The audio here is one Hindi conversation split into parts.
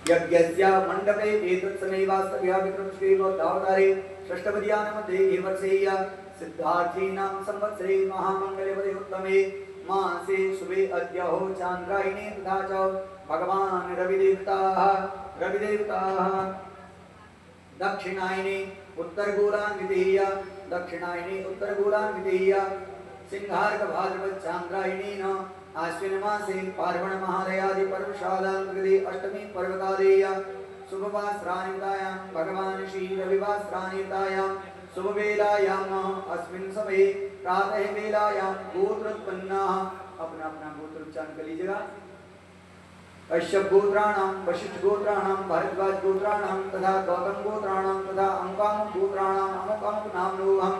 यज्ञस्य मंडपे एतत्समयवास्तव्या विक्रमश्रीवतावतारे षष्ठवद्यानमध्ये वर्षेय सिद्धार्थीनां संवत्सरे महामंगलवदे उत्तमे मासे शुभे अद्यहो चांद्रायणे तथा च भगवान् रविदेवताः दक्षिणायने उत्तरगोलान् विधेय सिंहार्क भाद्रपद चांद्रायणेन आश्विन मासे पार्वण महालयादि पर्वशालां कृते अष्टमी पर्वकालेय शुभवास्त्रानितायां भगवान् श्री रविवास्त्रानितायां शुभवेलायां अस्मिन् समये प्रातः वेलायां गोत्रोत्पन्नाः अपना अपना गोत्र उच्चारण कर लीजिएगा। कश्यप गोत्राणां, वशिष्ठ गोत्राणां, भारद्वाज गोत्राणां तथा गौतम गोत्राणां तथा अमुकामुक गोत्राणां अमुकामुक नाम्नोऽहं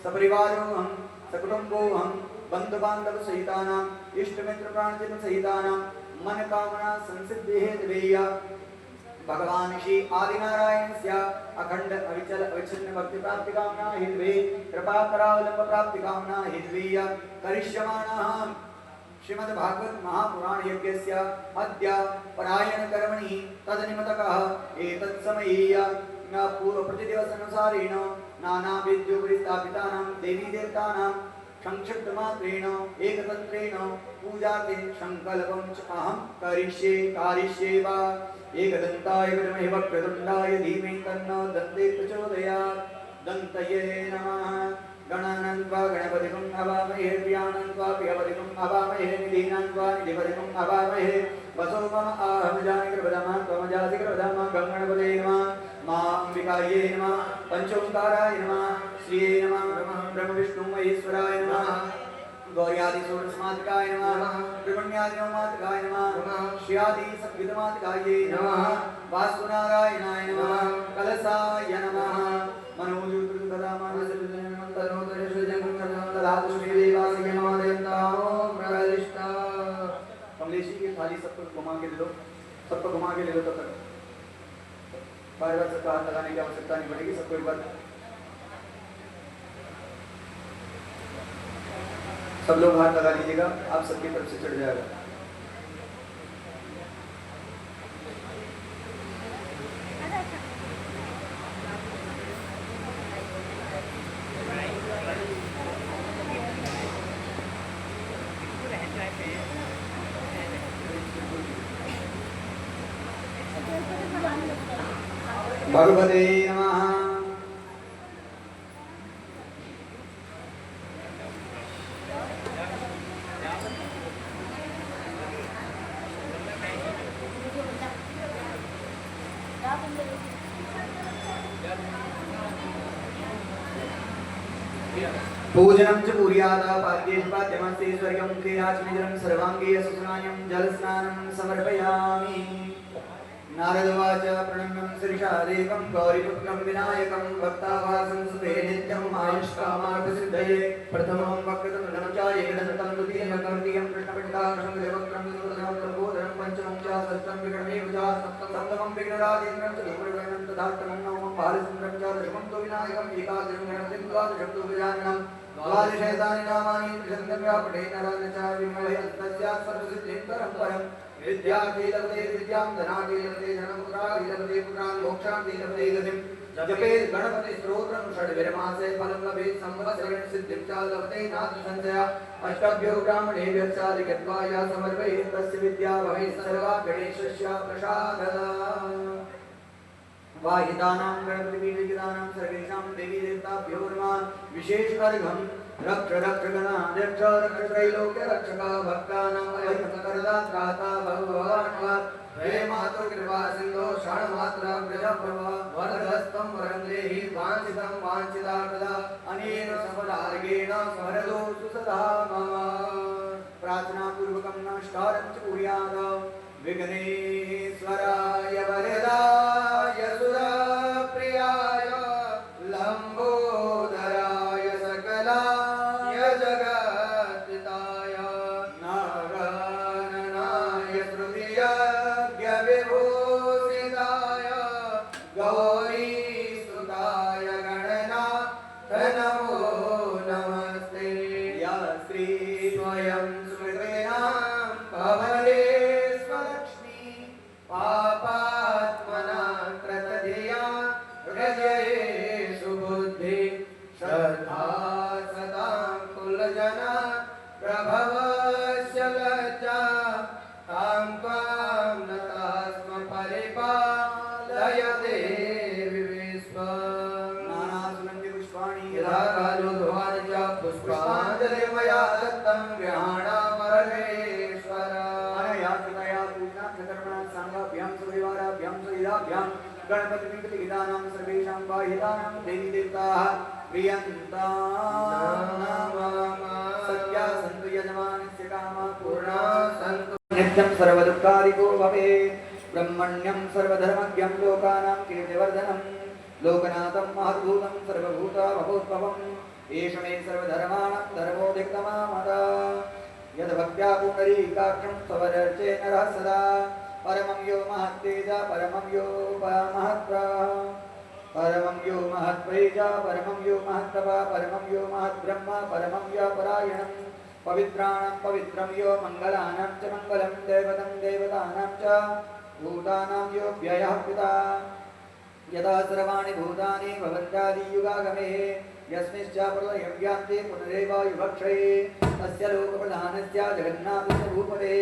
सपरिवारोऽहं सकुटुम्बोऽहं बंधु बांधव सहितानां इष्ट मित्र प्राणजन सहितानां मन कामना संसिद्धि हेतवेय भगवान श्री आदिनारायणस्य अखंड अविचल अविच्छिन्न भक्ति प्राप्ति कामना हेतवे कृपा करावलंब प्राप्ति कामना हेतवेय करिष्यमाणः श्रीमद् भागवत महापुराण यज्ञस्य अद्य परायण कर्मणि तदनिमित्तकः एतत् समयेय पूर्व प्रतिदिवस अनुसारेण नाना विद्योपरि स्थापितानां देवी देवतानां संक्षिप्त मात्रेण एकतंत्रेण पूजाते संकल्पं च अहं करिष्ये वा एकदन्ताय विद्महे वक्रतुण्डाय धीमहि तन्नो दन्ते प्रचोदयात् दन्तये नमः गणानां त्वा गणपतिं हवामहे प्रियाणां त्वा प्रियपतिं हवामहे निधीनां त्वा निधिपतिं हवामहे वसो मम आहमजानि कृपदमा त्वमजासि कृपदमा गणपते नमः मां अंबिकायै नमः पंचोंकाराय नमः श्रीये नमः ब्रह्म विष्णु महेश्वराय नमः गौर्यादि षोडशमातृकाय नमः ब्रह्मण्यादि नवमातृकाय नमः श्रियादि सद्विदमातृकायै नमः वासुनारायणाय नमः कलसाय नमः कमलेशी की थाली सबको घुमा के ले लो, सबको घुमा के ले लो। तब तक बार-बार सबका हाथ लगाने की आवश्यकता नहीं पड़ेगी। सबको एक बार सब लोग हाथ लगा लीजिएगा, आप सबकी तरफ से चढ़ जाएगा। भगवते नमः। पूजनं च पूर्यादा पाद्यमस्ते स्वर्गमुखे आचमनिजलं सर्वाङ्गे सुस्नानं जलस्नानं समर्पयामि। नारदवाच प्रणम्यं श्रीशादेकं गौरीपुत्रं विनायकं भक्तावासं सुते नित्यं आयुष्कामार्थसिद्धये प्रथमं वक्रतुण्डं च एकदन्तं द्वितीयं कर्णीयं कृष्णपिण्डाक्षं देवक्त्रं सुदर्शनं प्रबोधनं पंचमं च षष्ठं विक्रमेव च सप्तमं विघ्नराजेन्द्रं च धूम्रवर्णं तथाष्टमं नवमं बालचन्द्रं च दशमं तु विनायकं एकादशं गणपतिं द्वादशं तु गजाननं द्वादशैतानि नामानि त्रिशतं व्यापठेन नरं च विमलयस्तस्या सर्वसिद्धिं परं विद्यार्थी लभते विद्यां धनार्थी लभते धनं पुत्रार्थी लभते पुत्रान् मोक्षार्थी लभते गतिं जपेत् गणपति स्तोत्रं षड्विरमासे फलं लभेत् संवत्सरेण सिद्धिं च लभते नात्र संशय अष्टभ्यो ब्राह्मणेभ्यः च लिखित्वा समर्पयेत् तस्य विद्या भवेत् सर्वा गणेशस्य प्रसादः। वाहितानां गणपतिपीठितानां सर्वेषां देवी देवताभ्यो नमः। विशेषार्घ्यं रक्ष रक्ष गणाध्यक्ष रक्ष त्रैलोक्य रक्षका भक्तानां वरदा भगवान् हे मातु कृपा सिंधो क्षणमात्र प्रजप्रभ वरदस्तं वरं देहि वाञ्छितं वाञ्छितार्थदा अनेन समदार्गेण स्मरदो सुसदा मम। प्रार्थना पूर्वकं नमस्कारं च कुर्यात् विघ्नेश्वराय वरदाय सुरप्रियाय लंबोदराय सकलाय जगत्पिताय नारायणाय तृतीयज्ञविभूषिताय गौरीसुताय गणनाथ नमो नमस्ते। या श्री स्वयं स्मृतेनां भवने स्वलक्ष्मी पापात्मना कृतधिया हृदयेषु बुद्धि श्रद्धा सदा कुलजना प्रभवस्य लज्जा तां त्वां नतः स्म परिपालय देवि विश्वम् नानासुगन्धि पुष्पाणि यथा कालो ध्वानि च पुष्पाञ्जलिर्मया दत्तं गृहाणा परमेश्वर अनया कृतया पूजना प्रकर्मणा साङ्गाभ्यां सुविवाराभ्यां सुविधाभ्यां गणपतिगीतानां सर्वेषां बाहितानां देवी देवताः सत्या सन्तु यजमानस्य कामा पूर्णा सन्तु नित्यं सर्वदुःखादिको भवेत् ब्रह्मण्यं सर्वधर्मज्ञं लोकानां कीर्तिवर्धनं लोकनाथं महद्भूतं सर्वभूतावभूत्भवम् एष मे सर्वधर्माणां धर्मोऽधिकतमामदा यद्भक्त्या पुण्डरीकाक्षं स्ववदर्चे नरः सदा परमं यो महत्तेज परमं यो परमं यो महत्प्रेज परमं यो महत्तप परमं यो महद्ब्रह्म परमं यो परायणं पवित्राणां पवित्रं यो मङ्गलानां च मङ्गलं दैवतं देवतानां च भूतानां यो व्ययः पिता यदा सर्वाणि भूतानि भवन्त्यादियुगागमे यस्मिश्च प्रलयं यान्ति पुनरेवायुभक्षये तस्य लोकप्रधानस्य जगन्नाथस्य भूपते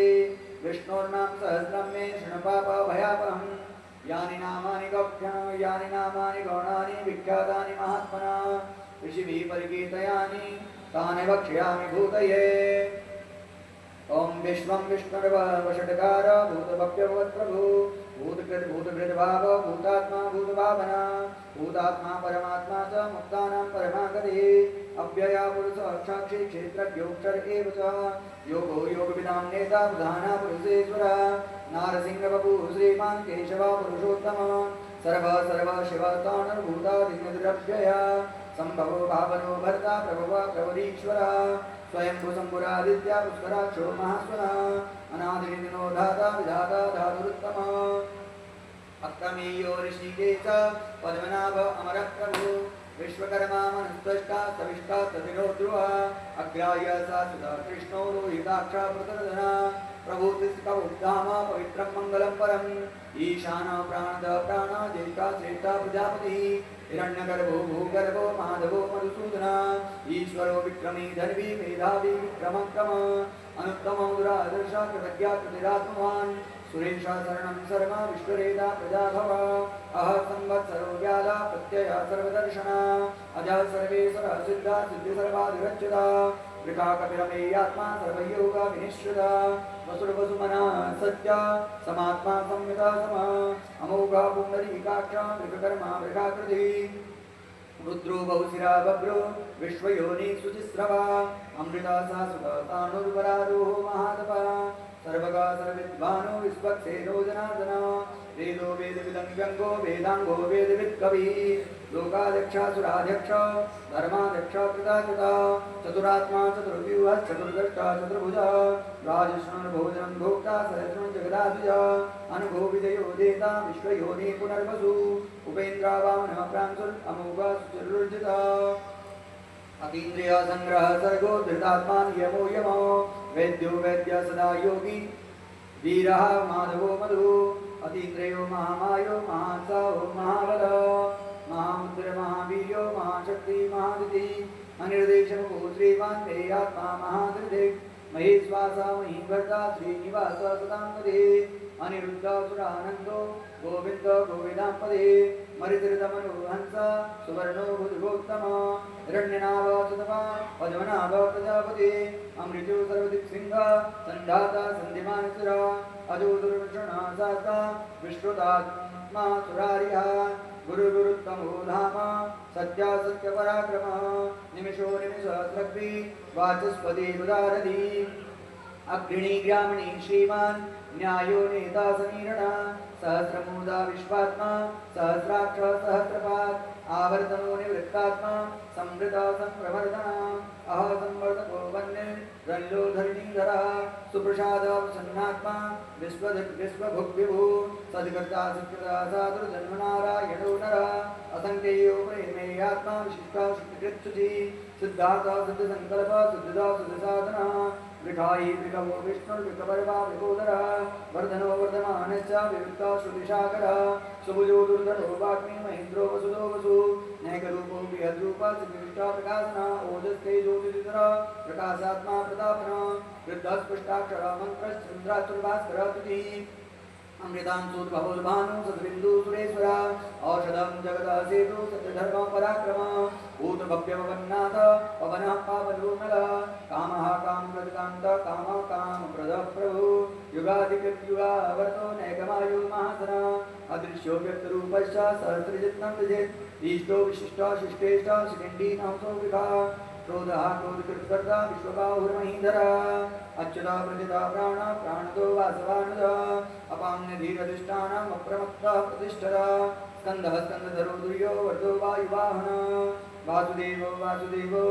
विष्णोर्नाम सहस्रं मे शृणु पापभयापहम् यानि नामानि गौणानि विख्यातानि महात्मना ऋषिभिः परिकीर्तयानि तानि वक्ष्यामि भूतये ओम विश्वं विष्णुर्वषट्कार भूतभव्यभवत्प्रभु भूतकृत भूतभृद्भाव भूतात्मा भूतभावना भूतात्मा परमात्मा च मुक्तानां परमागतिः अव्यया पुरुष साक्षी क्षेत्रज्ञोक्षर एव च योगो योगविदां नेता प्रधाना पुरुषेश्वर नारसिंहबभू श्रीमान् केशव पुरुषोत्तम सर्व शिव तानुर्भूतादिव्यय संभवो भावनो भर्ता प्रभव प्रभुरीश्वर स्वयंभू शंभुरादित्य पुष्कराक्षो महास्वना अनादिनो धाता विधाता धातुरुत्तम अक्तमेयो ऋषिकेश पद्मनाभ अमर प्रभु विश्वकर्मा मनुष्टा सविष्टा तदिनो ध्रुव अग्राह्य सा सुधा कृष्णो रोहिताक्षा प्रतर्दना प्रभु तिष्ठोद्धाम पवित्रं मंगलं परम् ईशान प्राणद प्राण ज्येष्ठा श्रेष्ठा प्रजापति हिरण्यगर्भो भूगर्भो माधवो मधुसूदना ईश्वरो विक्रमी धर्वी मेधावी विक्रमक्रम अनुत्तमो दुरादर्श कृतज्ञा कृतिरात्मवान् सुरेशा शरणं शर्मा विश्वरेदा प्रजाभव अह संवत्सरो व्याला प्रत्यय सर्वदर्शना अजा सर्वेश्वर सिद्धा सिद्धि सर्वाधिरच्युता वृथा कपिरमेयात्मा सर्वयोगा विनिश्चिता वसुर्वसुमना सत्या समात्मा संयुता समा अमोघा पुण्डरीकाक्षा मृगकर्मा मृगाकृति रुद्रो बहुशिरा बभ्रो विश्वयोनि शुचिस्रवा अमृता सा सुता तानुर्वरारोह महातपा सर्वगा सर्वविद्वानो विश्वक्सेनो जनार्दना वेदो वेदविदं व्यङ्गो वेदाङ्गो वेदवित्कविः लोकाध्यक्षासुराध्यक्ष धर्माध्यक्ष कृताकृता चतुरात्मा चतुर्व्यूहः चतुर्दष्टा चतुर्भुजा राजश्रुर्भोजनं भोक्ता सहस्रं जगदाभिज अनुभो विजयो देता विश्वयोनि पुनर्वसु उपेन्द्रा वामनः प्रांशुर् अमोघा सुचिर्जिता अतीन्द्रिय संग्रह सर्गो धृतात्मा नियमो यमो वैद्यो वैद्य सदा योगी वीरः माधवो मधु अतीन्द्रियो महामायो महासाहो महाबल महामुद्र महावीर्यो महाशक्ति महादिति अनिर्देशको श्रीमान् मे आत्मा महाधृदिक् महेश्वासा महीभर्ता श्रीनिवास सदाम्पदे अनिरुद्धासुरानन्दो गोविन्द गोविदाम्पदे मरितृतमनुहंस सुवर्णो बुधगोत्तम हिरण्यनाभ सुतमा पद्मनाभ प्रजापति अमृतो सर्वदिक्सिंह सन्धाता सन्धिमानसुरा अजो दुर्वृषणा शास्ता विश्रुतात्मा सुरारिः गुरुगुरुत्तमो धाम सत्या सत्यपराक्रम निमिषो निमिषस्रग्भि वाचस्पति उदारधि अग्रणी ग्रामणी श्रीमान् न्यायो नेता समीरणा सहस्रमूर्धा विश्वात्मा सहस्राक्ष सहस्रपात् आवर्तनो निवृत्तात्मा संवृता संप्रवर्धना अह संवर्धको वन्य रल्लो धरणीधरः सुप्रसाद सन्नात्मा विश्वभुग्विभु सद्गर्ता सत्कृता साधुर्जन्मनारायणो नरः असंख्येयो प्रेमेयात्मा विशिष्टा शुक्तिकृत्सुचि सिद्धार्थ सिद्धसंकल्प सिद्धिदा सिद्धसाधनः विठायि विकवो विष्णुर्विकवर्वा विकोदरः वर्धनो वर्धमानश्च विविक्ता श्रुतिशाकरः सुभुजो दुर्धरो वाग्मी महेन्द्रो वसुदो वसु नैकरूपो बृहद्रूपा विविष्टा प्रकाशना ओजस्ते ज्योतिधरः प्रकाशात्मा प्रतापना वृद्धः स्पष्टाक्षरः मन्त्रश्चन्द्राचुर्भास्करः तुतिः अमृतांशुद्भवोद्भानु सद्बिन्दु सुरेश्वरा औषधं जगतः सेतु सत्यधर्म पराक्रम भूतभव्यमवन्नाथ पवनः पावनोर्मलः कामः कामप्रदकान्त कामः कामप्रदः प्रभु युगाधिकृत्युगावर्तो नैकमायो महासना अदृश्यो व्यक्तरूपश्च सहस्रजित्नं विजेत् ईष्टो विशिष्टो शिष्टेष्ट शिखण्डीनांसो विभा क्रोधः क्रोधकृत्कर्ता विश्वबाहुर्महीधरः अच्युता प्रजिता प्राणः प्राणदो वासवानदः अपाम्यधीरधिष्ठानम् अप्रमत्तः प्रतिष्ठरः स्कन्दः स्कन्दधरो दुर्यो वर्धो वायुवाहनः वासुदेवो वासुदेवो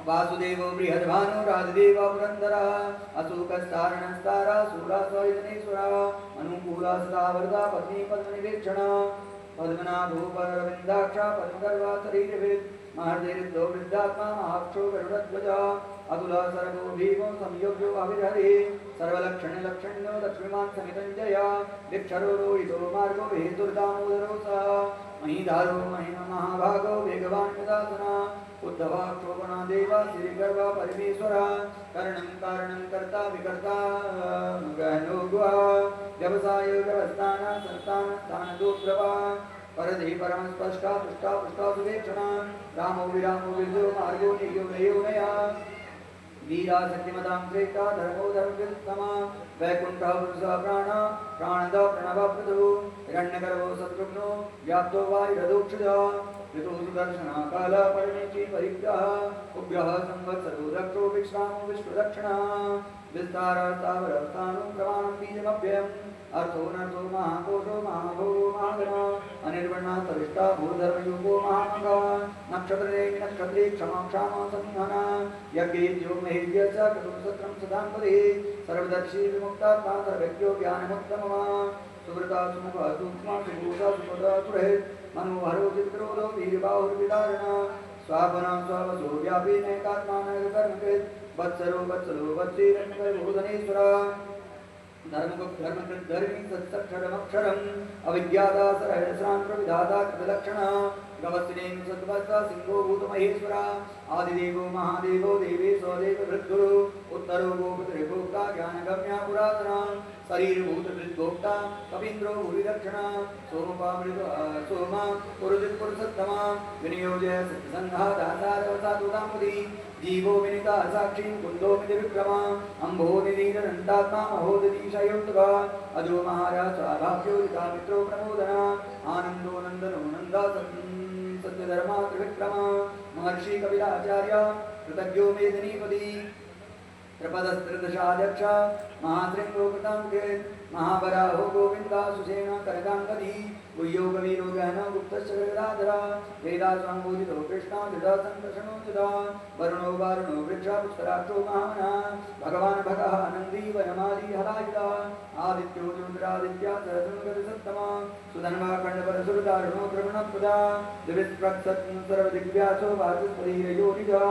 वासुदेवो बृहद्भानो राजदेव पुरन्दरः अशोकस्तारणस्तारा शूरासुरजनेश्वरः अनुकूला सदा वरदा पत्नी पद्मनिवेक्षणा पद्मनाभो परविन्दाक्षा पद्मगर्वा शरीरवित् महर्षिरिद्धो वृद्धात्मा महाक्षो गरुडध्वजा अतुल सर्वो भीमो संयोग्यो अविरहरि सर्वलक्षण्यो लक्ष्मीमान् समितञ्जय दिक्षरो रोहितो मार्गो हेतुर्दामोदरो सः महीधारो महाभागो वेगवान् यदासना उद्धवाक्षोभणा देव श्रीगर्भ परमेश्वर करणं कारणं कर्ता विकर्ता गहनो गुहा व्यवसाय व्यवस्थान संस्थान स्थानदोप्रभा परधि परम स्पष्टा पुष्टा पुष्टा सुवेक्षणा रामो विरामो विजयो मार्गो नियो नयो नया वीरा सत्यमतां श्रेष्ठा धर्मो धर्मवित्तमा वैकुण्ठः पुरुषः प्राण प्राणद प्रणवप्रभु हिरण्यगर्भो शत्रुघ्नो व्याप्तो वायुरधोक्षजः ऋतु सुदर्शना काल परमेशी परिग्रह उग्रः संवत्सरो रक्षो विश्रामो विश्वदक्षिणः विस्तारः स्थावरः स्थाणुं प्रमाणं बीजमव्ययम् अर्थो नर्थो महाकोशो महाभोगो महागणः अनिर्वण्णः सविष्टा भूधर्मयुगो महामङ्गः नक्षत्रेणि नक्षत्रे क्षमा क्षामा संहनः यज्ञेद्यो महेद्य च क्रतुसत्रं सदाम्पदे सर्वदर्शी विमुक्तात्मा सर्वज्ञो ज्ञानमुत्तमः सुव्रता सुमुखः सूक्ष्मा सुभूषा सुपदा सुरहित मनोहरो चित्रोदो वीरबाहुर्विदारणः स्वापनां स्वावसो व्यापी नैकात्मानकर्मकृत् वत्सरो वत्सलो वत्सीरण्यगर्भोधनेश्वरः धर्मकृत् धर्मी सत्सक्षरमक्षरम् अविद्यादासरहस्रान् प्रविधाता कृतलक्षणः गवस्तिनेन सद्वत्सा सिंहो भूतमहेश्वरा आदिदेवो महादेवो देवेशो देवभृद्गुरु उत्तरो गोपतिर्भोक्ता ज्ञानगम्या पुरातना शरीरभूतभृद्भोक्ता कवीन्द्रो भूरिदक्षिणा सोमा पुरुषित्पुरुषोत्तमा विनियोज्य सत्सङ्घा दासारवसादुदाम्पदी जीवो विनिता साक्षी कुन्दो मिति विक्रमा अम्भो निधीरनन्तात्मा महोदधीशयोत्तका अजो महाराज स्वाभाव्योदिता मित्रो प्रमोदना आनन्दो नन्दनो नन्दा सत्यधर्मा त्रिविक्रमा महर्षि कपिलाचार्य कृतज्ञो मेदिनीपदी त्रिपदस्त्रिदशाध्यक्ष महाशृङ्गो कृताङ्के महावराहो गोविन्दा सुसेना करकाङ्गदी गुह्यो कवीरो गहनो गुप्तश्च गदाधरा वेदास्वाङ्गोदितो कृष्णा धृता सङ्कर्षणोचिता वरुणो वारुणो वृक्षा पुष्कराक्षो महामना भगवान् भगः नन्दी वनमाली हलायुधा आदित्यो ज्योतिरादित्या सरसङ्गतिसत्तमा सुधन्वा खण्डपरसुरदारुणो द्रवणप्रदा दिविस्प्रक्सत् सर्वदिग्व्यासो वाचस्पतिरयोनिजा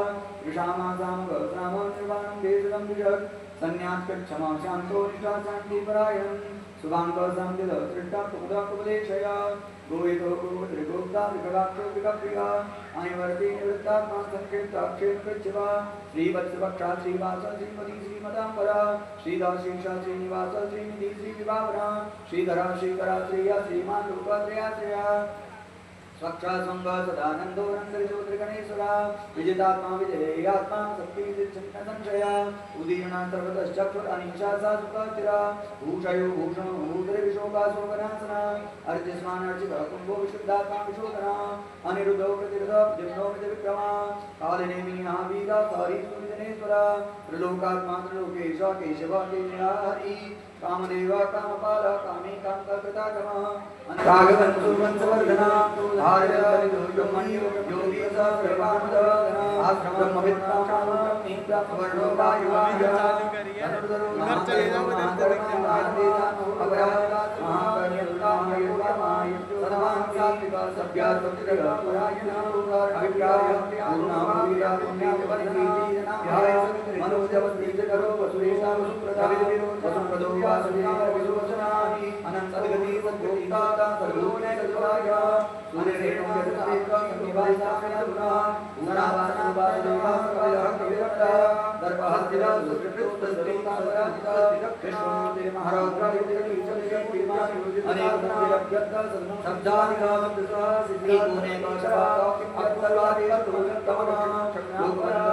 वृषामासामगसामो निर्वाणं भेषजं विषक् संन्यासक्षमा शान्तो निष्ठा शान्तिपरायणं शुभाङ्गो संविद सृष्टा कुमुदाकुपदेशया गोहितो गोत्रिगोप्ता विकटाक्षो विकप्रिया अनिवर्ति निवृत्तात्मा संक्षिप्ताक्षेण कृच्छिवा श्रीवत्सवक्षा श्रीवास श्रीमती श्रीमदाम्बरा श्रीदाशीषा श्रीनिवास श्रीनिधि श्रीविभावना श्रीधरा श्रीकरा श्रेया श्रीमान् रूपत्रयाश्रया स्वक्षा स्वंग सदानंदो नंदरिज्योतिर्गणेश्वरा विजितात्मा विजयेयात्मा शक्ति चिन्ता संशया उदीर्णा सर्वतश्चक्षुरानीशा सा सुखाचिरा भूषयो भूषणो भूतरिविशोका शोकनाशना अर्चिस्मान अर्चित कुंभो विशुद्धात्मा विशोधना अनिरुद्धो प्रतिरुद्धो जिम्नो विक्रमा कालिनेमि महावीरा सारी सुविजनेश्वरा त्रिलोकात्मा त्रिलोकेश केशव केशया हरि कामदेव कामपाल कामी कामकृतागमः कागवंशुवंशवर्धना भारतमणि योगी सर्वानुदना आश्रमविद्वांशावर्णोदायुवाय उधर चले जाओ मनोजवस्तीकरो वसुरेशा वसुप्रदा वसुप्रदो वासुदेव विलोचनानि अनन्तगति सद्गतिदाता सर्वोने सद्वाया सूर्यरेणो यजतेका निवासामयतुना उनावासा वासुदेवा कविरः कविरक्ता दर्पहस्तिरा सुकृतस्तस्तिता सराजिता कृष्णमूर्ति महाराज अनेकमूर्तिरभ्यर्था शब्दानिकामकृता सिद्धिकोने कौशवादा अक्तवादे तुरुगतमना लोकवना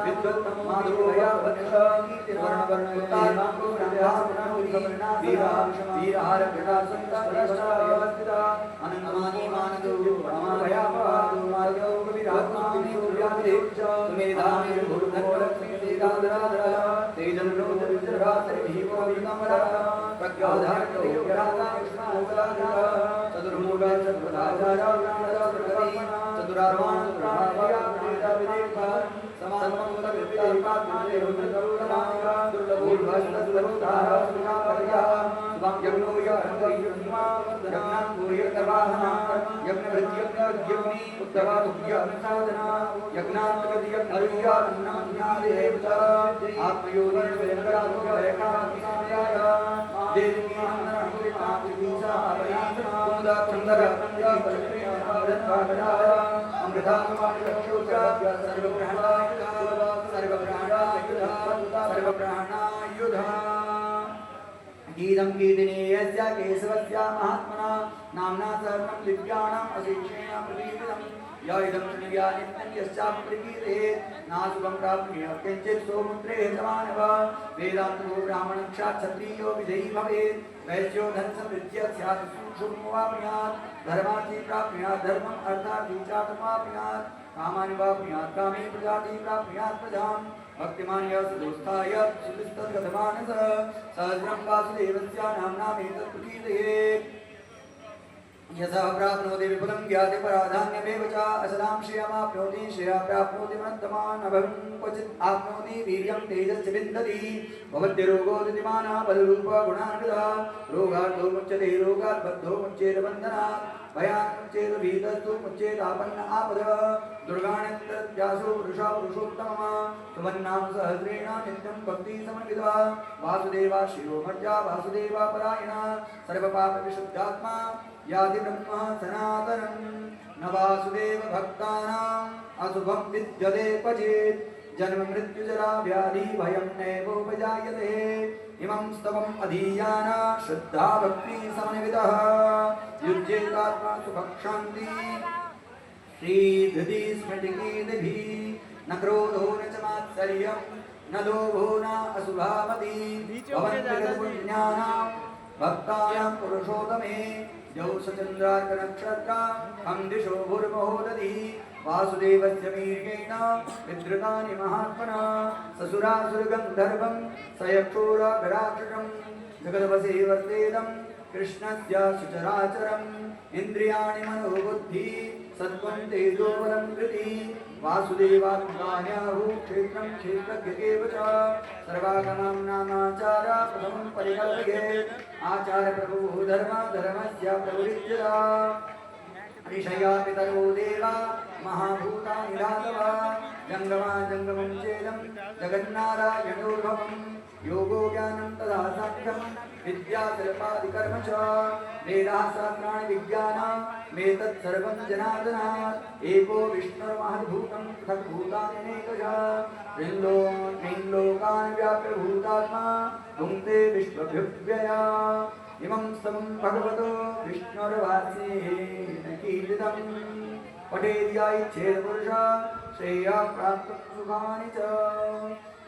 विद्वत्तमाधुरया वत्सा कीर्तिवर्णवर्णयुक्तानां ब्रह्मासुरनां वीरहार कृतासंता प्रश्नावस्थिता अनन्तमानि मानदो ब्रह्मभयापादो मार्गो कविरात्मानि सूर्यादेवच सुमेधानि भूर्भुवलक्ष्मी देदादरादरा तेजन्नो विजृभासरिभिः विकमला प्रज्ञाधारको व्यादा कृष्णावलादा चतुर्मुगा चतुराचारा नारदाद्रगति चतुरार्वाण चतुराभाया वेदा विदेका समागमं विद्याका दुर्लभोरुद्रकरुणाया दुर्लभोर्भाषणसुलभोधारा सुनापर्या सुभां यज्ञो यज्ञमा यज्ञां भूयकर्वाहना यज्ञभृत्यज्ञ उत्तरा तुभ्यनुसाधना यज्ञात्मगतियज्ञर्या अन्नमन्यादेवता आत्मयोनिर्वेङ्करात्मकरेखा विसामयाया गीतं कीर्तनीयस्य केशवस्य महात्मना नाम्ना सर्वं दिव्यानाम् अशेषेण प्रदीपितं य इदं शृणुया नित्यं यश्चाप्यकीर्तेत् नाशुभं प्राप्नुयात् किञ्चित् सोमुद्रे समानव वेदान्तो ब्राह्मणक्षाक्षत्रियो विजयी भवेत् वैश्यो धनसमृद्ध्य स्यात् सुषुम्वाप्नुयात् धर्मार्थी प्राप्नुयात् धर्मम् अर्थार्थी चार्थमाप्नुयात् कामानि वाप्नुयात् कामे प्रजाति प्राप्नुयात् प्रजाम् भक्तिमान् यस्तदोस्थाय सुतिस्तद्गतमानस सहस्रं वासुदेवस्य नाम्नामेतत् प्रकीर्तयेत् यथा प्राप्नोति विपुलं ज्ञाति पराधान्यमेव च असदां श्रियमाप्नोति श्रिया प्राप्नोति मनन्तमान् अभं क्वचित् आप्नोति वीर्यं तेजश्च विन्दति भवद्य रोगो दितिमानः बलरूप गुणान्वितः रोगार्थो मुच्यते रोगात् बद्धो मुच्येत बन्धनात् भयात् मुच्येत भीतस्तु मुच्येत आपन्न आपदः दुर्गाणित्रत्यासो पुरुषा पुरुषोत्तमः सुमन्नाम सहस्रेण नित्यं भक्ति समन्वितः वासुदेवा शिरोमर्या वासुदेवा परायणः सर्वपापविशुद्धात्मा याति ब्रह्म सनातनं न वासुदेव भक्तानाम् अशुभं विद्यते क्वचित् जन्म मृत्युजरा व्याधि भयं नैवोपजायते इमं स्तवम् अधीयाना श्रद्धा भक्ति समन्वितः युज्येतात्मा सुखक्षान्ति श्रीधृति स्मृतिकीर्तिभिः न क्रोधो न च मात्सर्यं न लोभो न अशुभामति भवन्त्यगुण्यानां भक्तानां पुरुषोत्तमे यौ सचन्द्रार्कनक्षत्रा हम दिशो भूर्महोदधिः वासुदेवस्य वीर्येण विधृतानि महात्मना ससुरासुरगन्धर्वं सयक्षोराक्षरं जगदवसे वर्तेदं कृष्णस्य सुचराचरम् इन्द्रियाणि मनोबुद्धि सत्त्वं तेजोबलं कृति वासुदेवात्मकान्याहु क्षेत्रं क्षेत्रज्ञ एव च सर्वागमां नामाचारा प्रथमं परिकल्पयेत् आचार्य प्रभुः धर्मस्य प्रवृत्तिरा ऋषया पितरो देवा महाभूतानि राघवा जङ्गमा जङ्गमं चेदं जगन्नारायणोर्भवम् योगो ज्ञानं तदा साख्यं विद्या सर्वादिकर्म च वेदाः शास्त्राणि विज्ञानमेतत् सर्वं जनार्दनात् एको विष्णुर्महद्भूतं पृथग्भूतानि अनेकशः त्रीन् व्याप्य भूतात्मा भुङ्क्ते विश्वभ्युव्यया इमं स्तवं भगवतो विष्णुर्वासेन कीर्तितं पठेद्या इच्छेदपुरुषः श्रेयः प्राप्तुं सुखानि च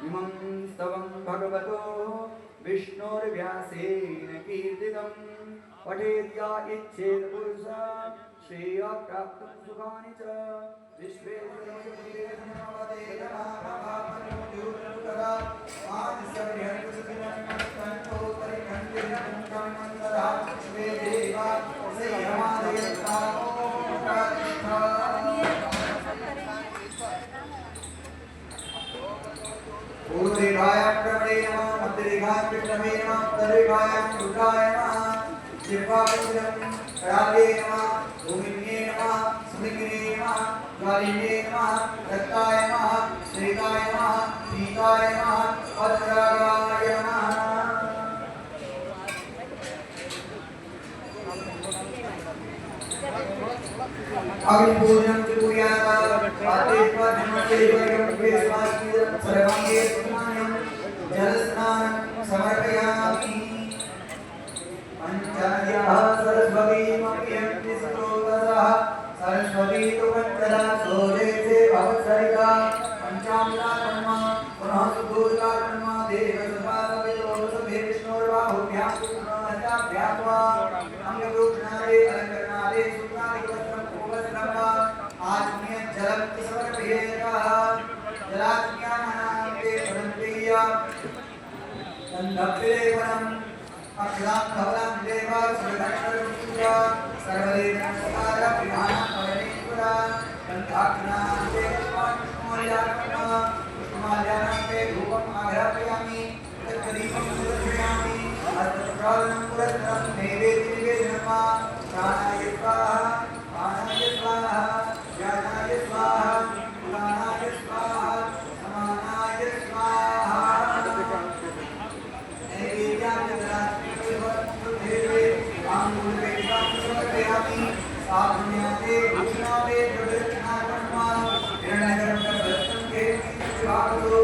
इमं स्तवं भगवतो विष्णुर्व्यासेन कीर्तितं पठेद्या इच्छेदपुरुषः श्रेयः प्राप्तुं सुखानि च पूर्वरेखाय प्रवणे नमः मध्यरेखाय विष्णवे नमः उत्तररेखाय रुद्राय नमः शिवाय रागे नमः भूमिन्ये नमः स्मृतिने नमः ज्वालिन्ये नमः दत्ताय नमः श्रीकाय नमः अग्निकाय नमः वज्रागाय नमः अग्निपूजनं च कुर्यात् सर्वाङ्गे स्नानं जलस्नानं समर्पयामि पंचाद्याः सरस्वतीमपि स्रोतसः सरस्वती तु पंचदा सोदेशे भवत्सरिता पंचामृता कर्म पुनः सुदूर्गा कर्म देवसभासवे विष्णोर्बाहुभ्यां पुनश्चाभ्यात्वा अंगरूपनादे अलंकरणादे सूत्रादिवस्त्रं पूर्वस्त्रवा आत्मीय जलं समर्पयेतः जलात्म्यानान्ते पदन्तेया गन्धप्रेवणम् अक्षरां धवलं देवा सर्वक्षरपूजा सर्वदेवनमस्कार विधानं परमेश्वरा गन्धाक्षरान्ते पुष्पमाल्यान्ते धूपम् आघ्रापयामि तत्कदीपं समर्पयामि हस्तप्रक्षालनं पुरस्सरं नैवेद्यनिवेदनं प्राणाय स्वाहा पानाय स्वाहा ज्ञानाय स्वाहा पुराणाय स्वाहा समानाय स्वाहा साधुन्याते भूषणाते प्रदक्षिणाकर्मा हिरण्यगर्भदत्तं केतुवागो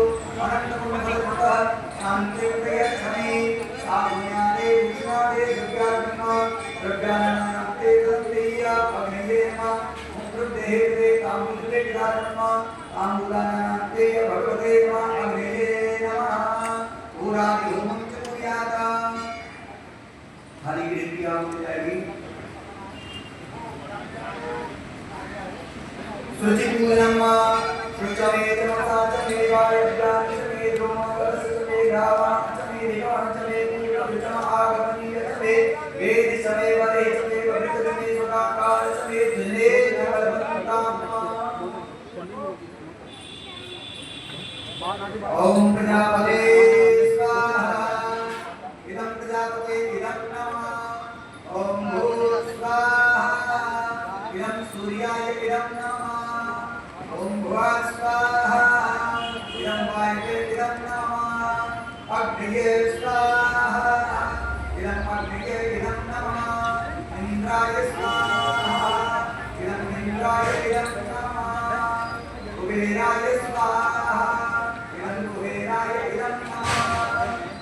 अनन्तकुण्डलतः शान्तिर्प्रयच्छमे साधुन्याते भूषणाते द्रव्याकर्मा द्रव्याननाते तत्तेया अग्नये नमः मुद्रुदेहे ताम्बूले विदाकर्मा ताम्बूलाननाते भगवते नमः अग्नये नमः पूरादि होमं च कुर्यात् हरि क्रिया हो जाएगी शुचिपूर्णम शुचमेत मसाचमे वायव्याचमे द्रोमवलसमे रावाचमे दिवाचमे पूर्वचम आगमनीयचमे वेदिचमे वदेचमे वृतचमे सुखाकारचमे धने नवलवन्ताम ओम प्रजापते स्वाहा इदं प्रजापते इदं नमः ओम भूस्वाहा इदं सूर्याय इदं नमः ओम भुवः स्वाहा इदं वायवे इदं नमः अग्नये स्वाहा इदं अग्नये इदं नमः इंद्राय स्वाहा इदं इंद्राय इदं नमः कुबेराय स्वाहा इदं कुबेराय इदं नमः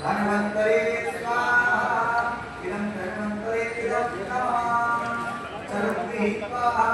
धन्वन्तरे स्वाहा इदं धन्वन्तरे इदं नमः चरन्ति स्वाहा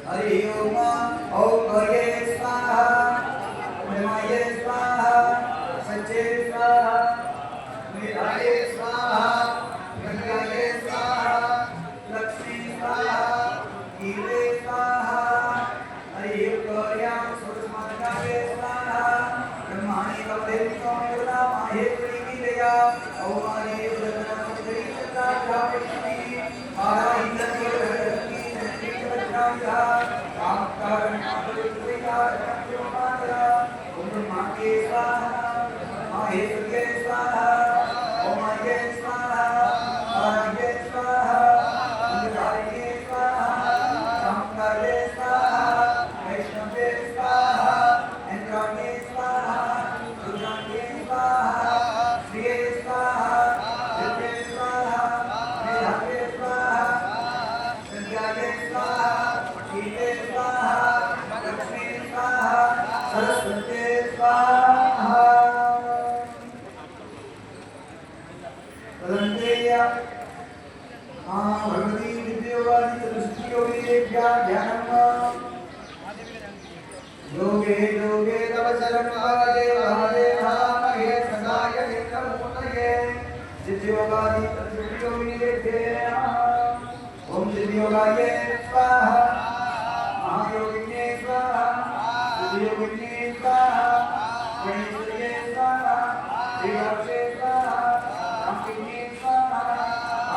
हरि ओम ओम गौर्ये स्वाहा ब्रह्माये स्वाहा सच्चे स्वाहा मेधाये स्वाहा गंगाये स्वाहा लक्ष्मी स्वाहा कीर्ते स्वाहा हरि ओम गौर्या सुरसमानकाये स्वाहा योगे योगे तव शरणं महादेव महादेव महामहे सदाय नित्यमुक्तये सिद्धियोगादि तत्त्वयोगिने नमः। ओम सिद्धियोगाय स्वाहा महायोगिने स्वाहा सिद्धियोगिने स्वाहा गणेशये स्वाहा श्रीहर्षे स्वाहा रामकिने स्वाहा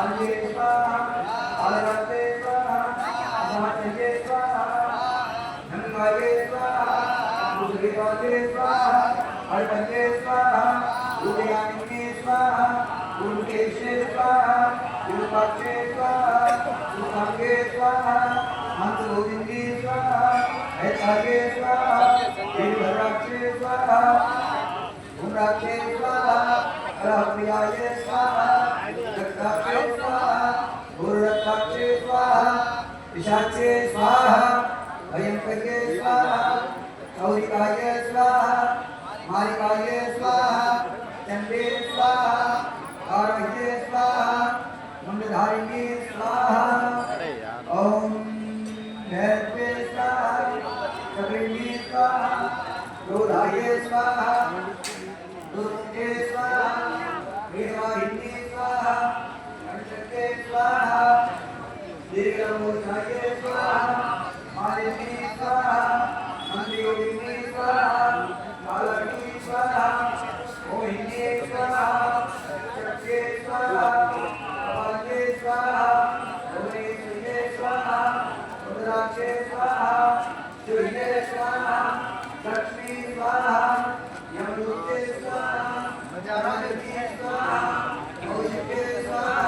आर्ये स्वाहा आलरते स्वाहा अधातये स्वाहा धनवाये स्वाहा बुद्धिवाये स्वाहा अर्पते स्वाहा उदयानिने स्वाहा उल्केशे स्वाहा विरूपाक्षे स्वाहा सुखांगे स्वाहा मंत्रगोविंदे स्वाहा ऐताये स्वाहा देवराक्षे स्वाहा उम्राक्षे स्वाहा राप्रियाये स्वाहा रक्ताक्षे स्वाहा उर्रक्ताक्षे स्वाहा पिशाचे स्वाहा भयंकर्ये स्वाहा गौरिकाये स्वाहा मारिकाये स्वाहा चंडे स्वाहा कारये स्वाहा मुंडधारिणे स्वाहा ओम नैत्ये स्वाहा कपिले स्वाहा क्रोधाये स्वाहा दुर्मुखे स्वाहा वेदाहिने स्वाहा अंशके स्वाहा दीर्घमूर्धाये स्वाहा मालिनी स्वाहा मंदियोगिनी स्वाहा कालनी स्वाहा मोहिनी स्वाहा चक्रे स्वाहा कपाले स्वाहा भुवनेश्वरे स्वाहा रुद्राक्षे स्वाहा सूर्ये स्वाहा लक्ष्मी स्वाहा यमदूते स्वाहा जानकी स्वाहा कौशिके स्वाहा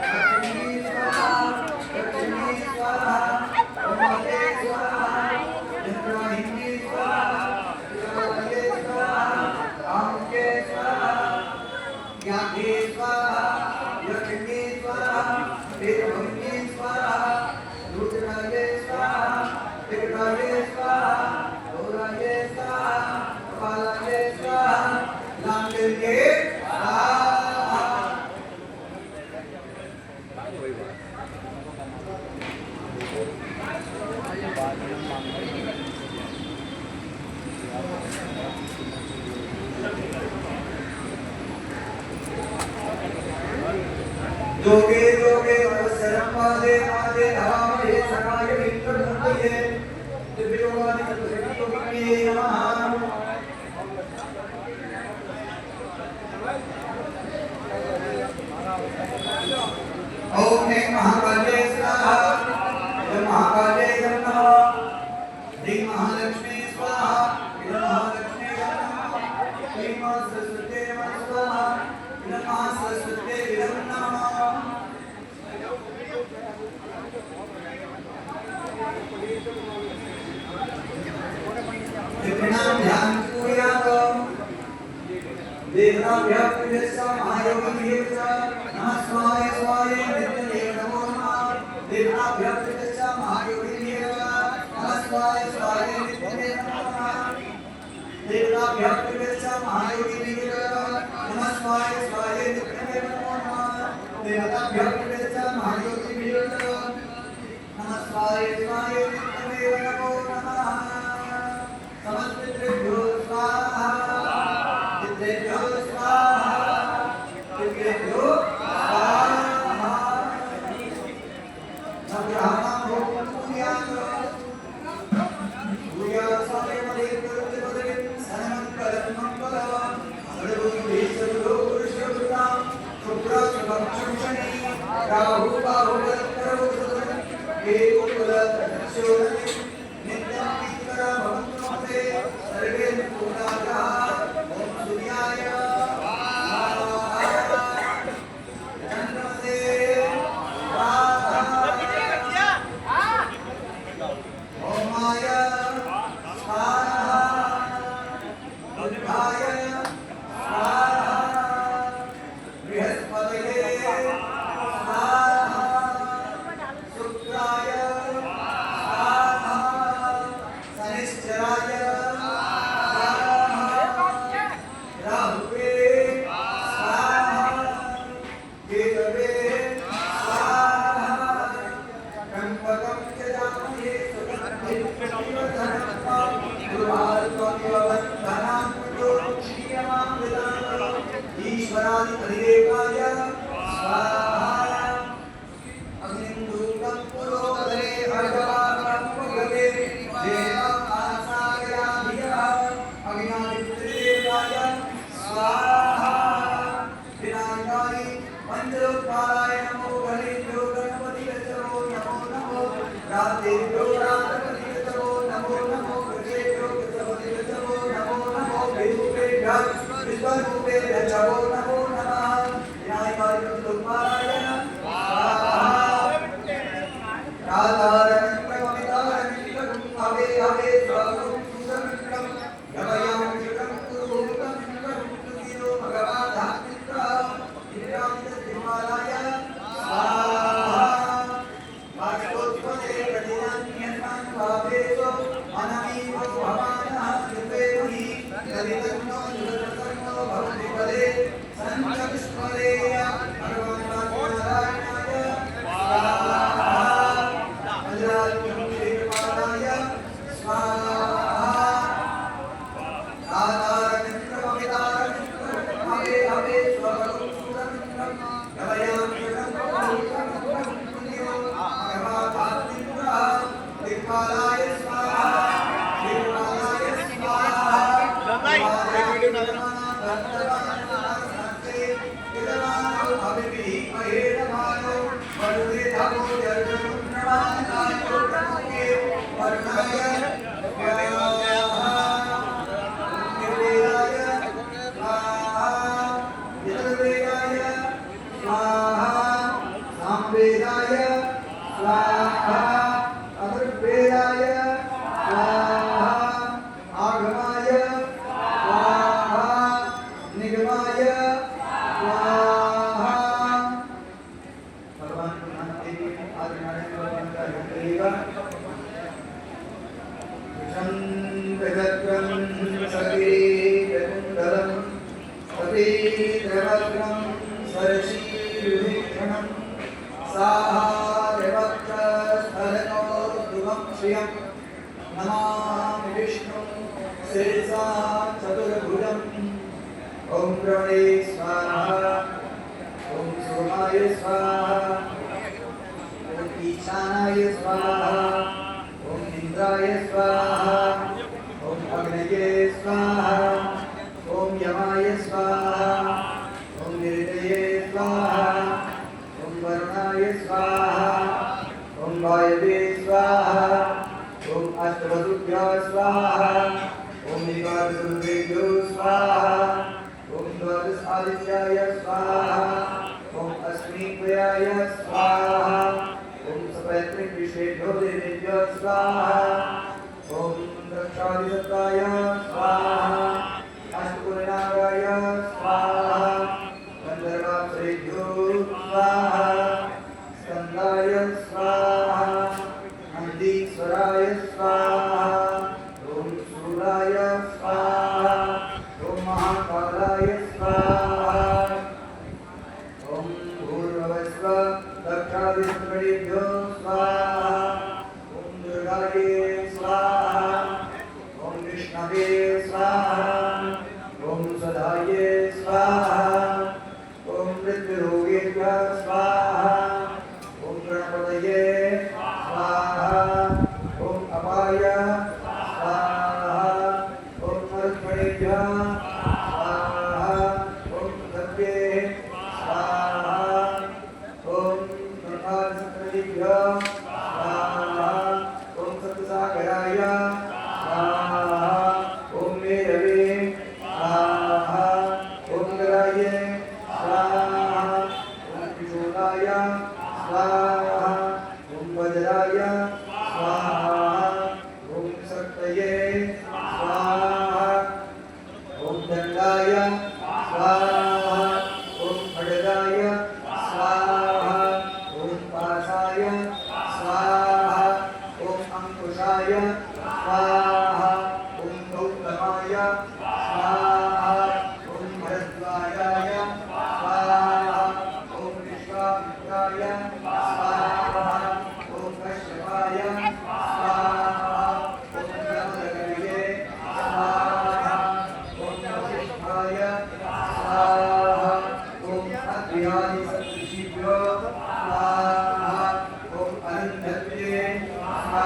लक्ष्मी स्वाहा लक्ष्मी स्वाहा उमाते स्वाहा इंद्राहिनी स्वाहा शिवाये स्वाहा कामुके स्वाहा ज्ञाने स्वाहा लक्ष्मी स्वाहा वीरभूमि स्वाहा रुद्राये स्वाहा विकटाये स्वाहा गौराये स्वाहा कपालाये स्वाहा लांगल्ये स्वाहा। योगे योगे शरणं पादे पादे नमामि सकाय विष्णुमुक्तये दिव्योगादि तत्त्वयोगिने नमः। ओम ऐं महाकाले स्वाहा इदं महाकाले नमः। ह्रीं महालक्ष्मी स्वाहा इदं महालक्ष्मी नमः। ह्रीं सरस्वती नमः स्वाहा इदं महासरस्वती इदं नमः। विघ्नाभ्यां पूयात देवाभ्यां पूजसा महायोगिभ्यो च नमः स्वाय स्वाय नित्यदेव नमो नमः। देवाभ्यां पूजसा महायोगिभ्यो च नमः स्वाय स्वाय नित्यदेव नमो नमः। देवाभ्यां पूजसा महायोगिभ्यो च नमः स्वाय स्वाय नित्यदेव नमो नमः। देवताभ्यां पूजसा महायोगिभ्यो च नमः स्वाय स्वाय नित्यदेव नमो नमः। समस्तेभ्यो स्वाहा चित्तेभ्यो स्वाहा चित्तेभ्यो स्वाहा। नवग्रहाणां भोगं पूजयामः पूजयामः स्वामी मदेवपदे सर्वमङ्गलं मङ्गलं सर्वभूतेषु पुरुषोत्तमं शुभ्रशुभं शनि राहु बाहु करौ केतुकुलशोधने नित्यं सर्वे पूजाः लोकपालाय नमो गणेभ्यो गणपतिगच्छवो नमो नमो रात्रिभ्यो रात्रपतिगच्छवो नमो नमो वृक्षेभ्यो वृक्षपतिगच्छवो नमो नमो विरूपेभ्यः विश्वरूपेभ्यश्चवो नमो नमः विनायकाय लोकपालाय नमामि विष्णु शिरसा चतुर्भुजम् ओम प्रणवे स्वाहा ओम सोमाय स्वाहा ओम ईशानाय स्वाहा ओम इंद्राय स्वाहा ओम अग्नये स्वाहा ओम यमाय स्वाहा ओम निरतये स्वाहा ओम वरुणाय स्वाहा ओम वायवे स्वाहा ओम अष्टवसुभ्यो स्वाहा ओम निवासुभ्यो स्वाहा ओम द्वादश आदित्याय स्वाहा ओम अस्मिभ्याय स्वाहा ओम सपैतृक विश्वेभ्यो देवेभ्यो स्वाहा ओम दक्षादिसत्ताय स्वाहा अष्टकुलनागाय स्वाहा गन्धर्वाप्सरेभ्यो स्वाहा स्कन्दाय स्वाहा नन्दीश्वराय स्वाहा ओम शूलाय स्वाहा ओम महाकालाय स्वाहा ओम भूर्भुवस्व दक्षादिसत्तरेभ्यो स्वाहा ओम दुर्गाये स्वाहा ओम विष्णवे स्वाहा ओम सदाये स्वाहा ओम मृत्युरोगेभ्यः स्वाहा ओम गणपतये स्वाहा ओम अपाय स्वाहा ओम मरुत्मणेभ्यः स्वाहा ओम सत्ये स्वाहा ओम ब्रह्मादिसत्तरेभ्यः स्वाहा ओम सत्सागराय स्वाहा ओम मेरवे स्वाहा ओम गराय स्वाहा ओम त्रिशूलाय स्वाहा ओम वज्राय स्वाहा ओम शक्तये स्वाहा ओम दंडाय स्वाहा ओम खड्गाय स्वाहा ओम पाशाय स्वाहा ओम अंकुशाय स्वाहा ओम गौतमाय स्वाहा ओम भरद्वाजाय स्वाहा ओम विश्वामित्राय स्वाहा ओम कश्यपाय स्वाहा ओम यमदग्नये स्वाहा ओम वसिष्ठाय स्वाहा ओम अत्र्यादिसप्तऋषिभ्यो स्वाहा ओम अरुन्धत्ये स्वाहा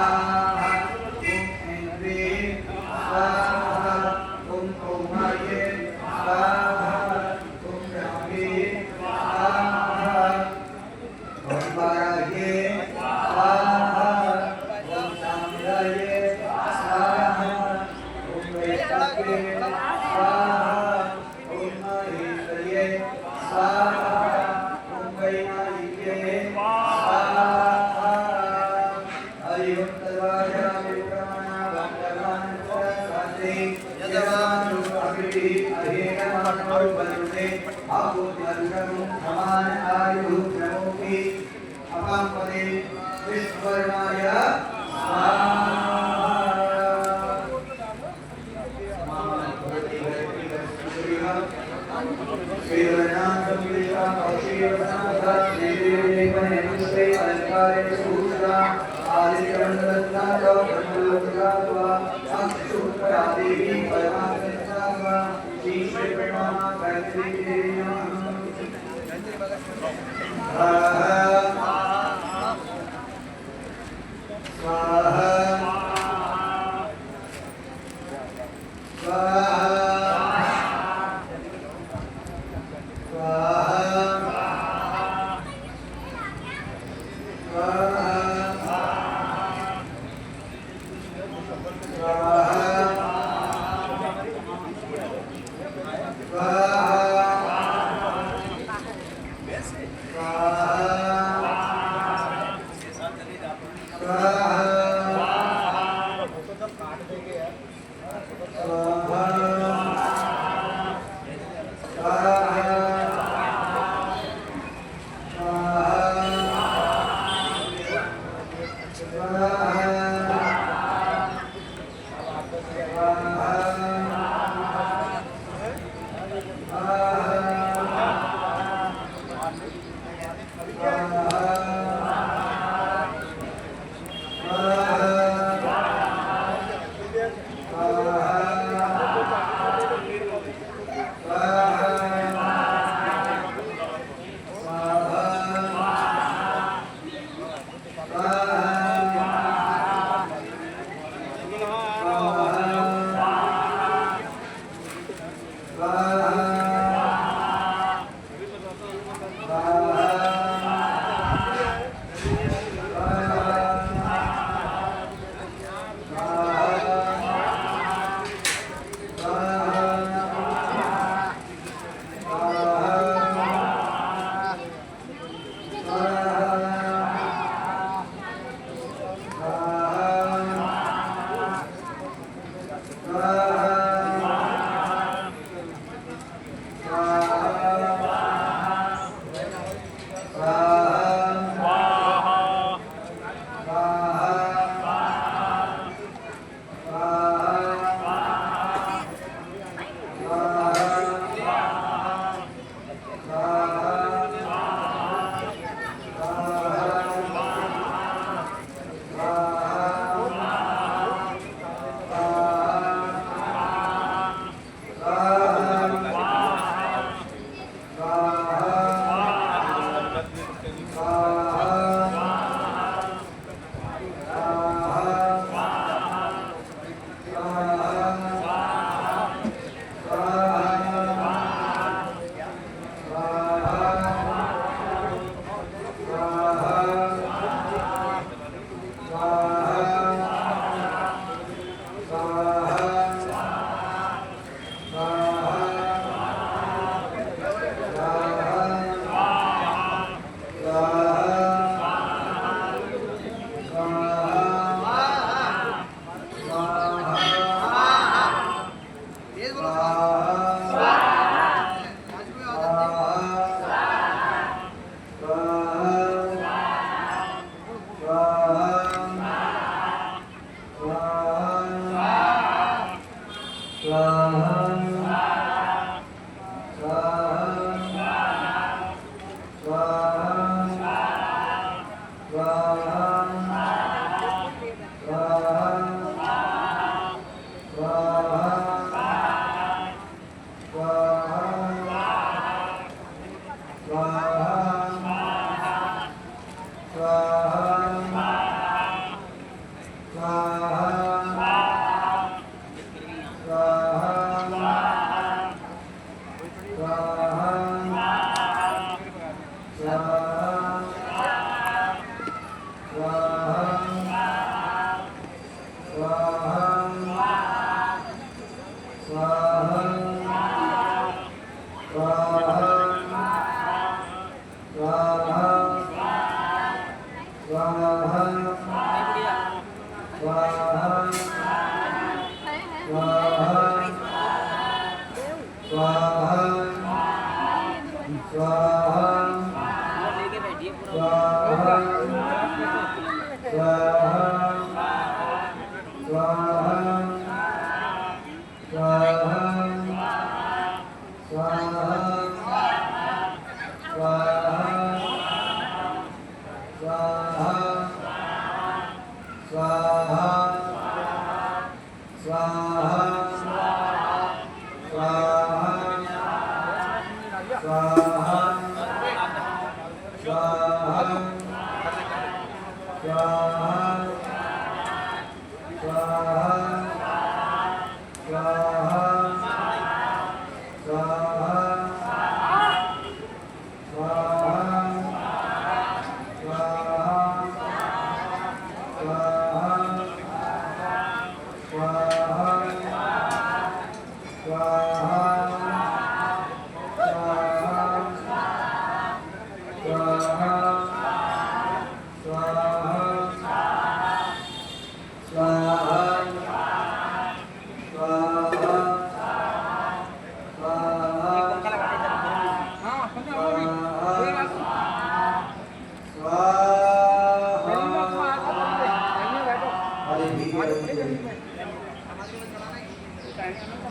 ओम ऐन्द्रे स्वाहा ओम कौमार्ये स्वाहा ओम रामे स्वाहा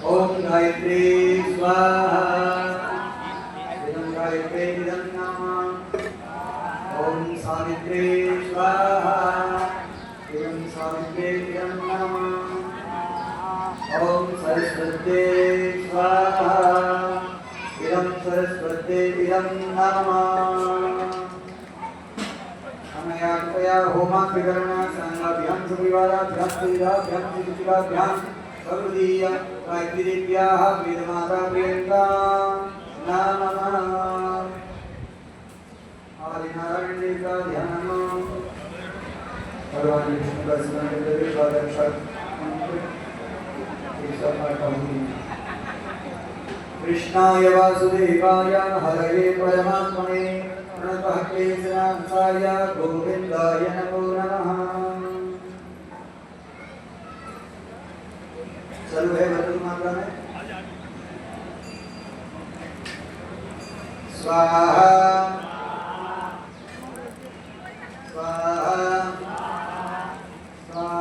ओम गायत्री स्वाहा इदं गायत्री इदं नमः ओम सावित्री स्वाहा इदं सावित्री इदं नमः ओम सरस्वती स्वाहा इदं सरस्वती इदं नमः अनया कृपया होमाग्रहणा संगाभ्यां सुविवादाभ्यां सुविधाभ्यां सुचिवाभ्यां सर्वदीय गायत्रीदेव्याः वेदमाता प्रियङ्का नमः आदिनारायण देव का ध्यान भगवान विष्णु का स्मरण करते हुए स्वादक्षर कृष्णाय वासुदेवाय हरये परमात्मने प्रणतः केशनांसाय गोविन्दाय नमो नमः। चलो है वर्तमान मात्रा में स्वाहा स्वाहा स्वाहा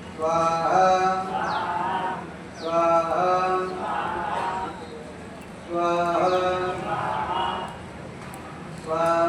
स्वाहा स्वाहा स्वाहा स्वाहा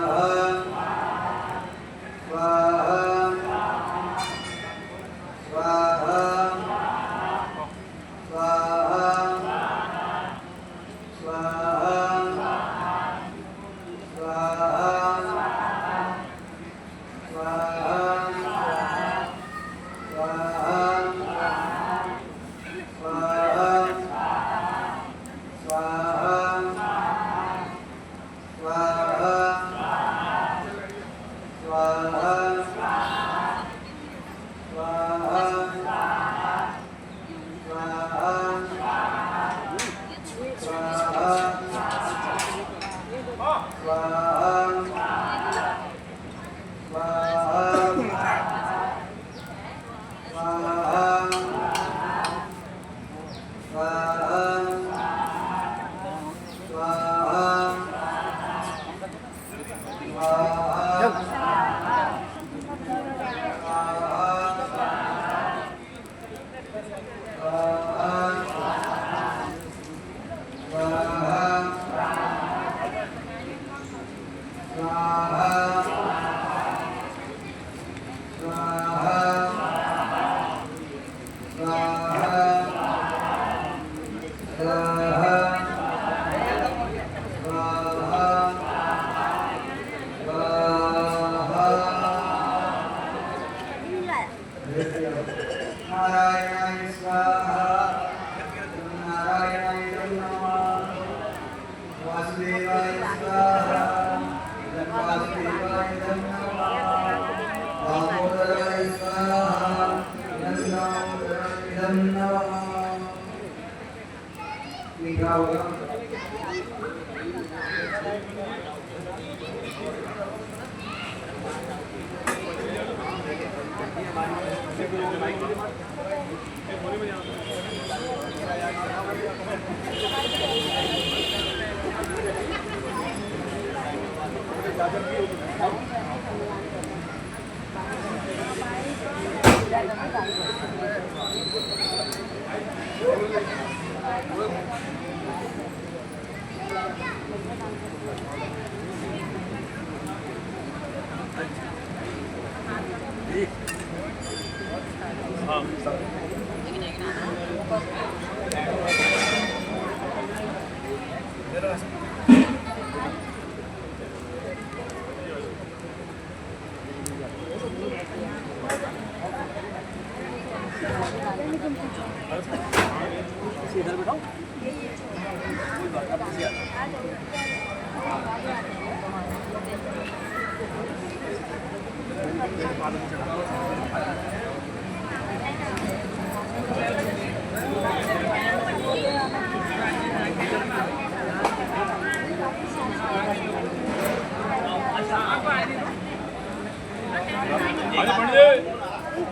इधर बैठाओ।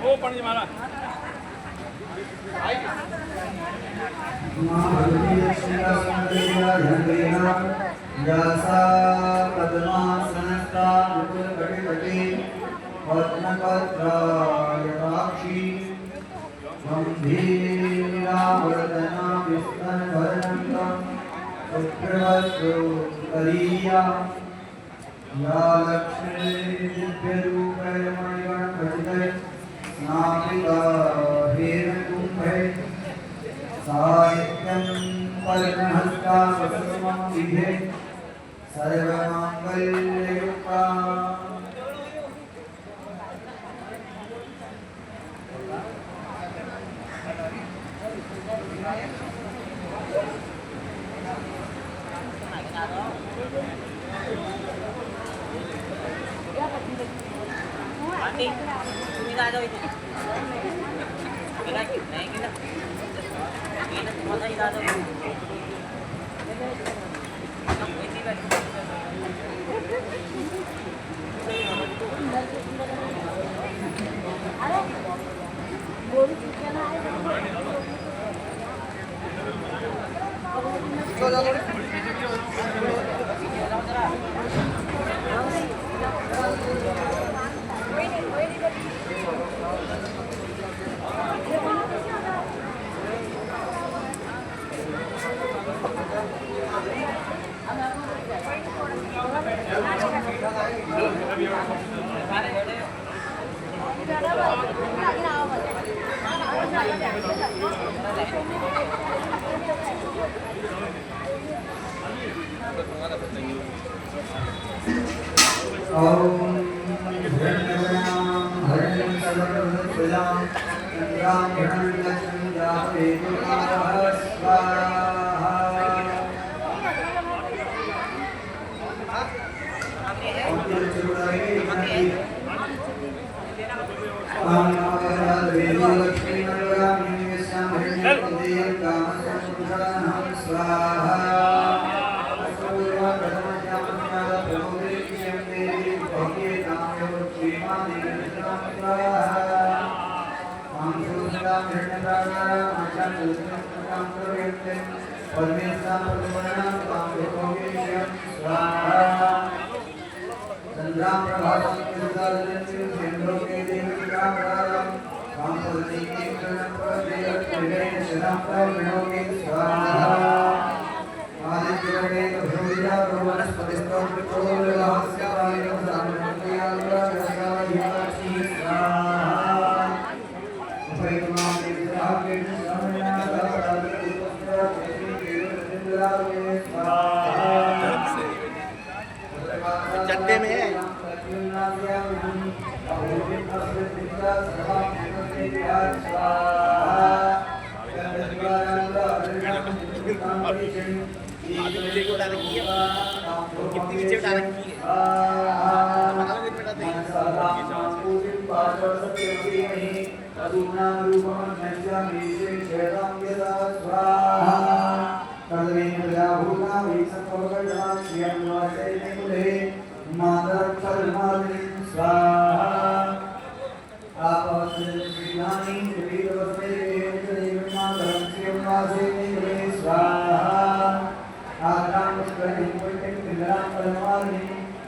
वो पढ़ने वाला साहित्यं परमहस्ता वसुमं विधे सर्वमंगलयुक्ता चट्टे में है। कितनी नीचे उठा रखी है।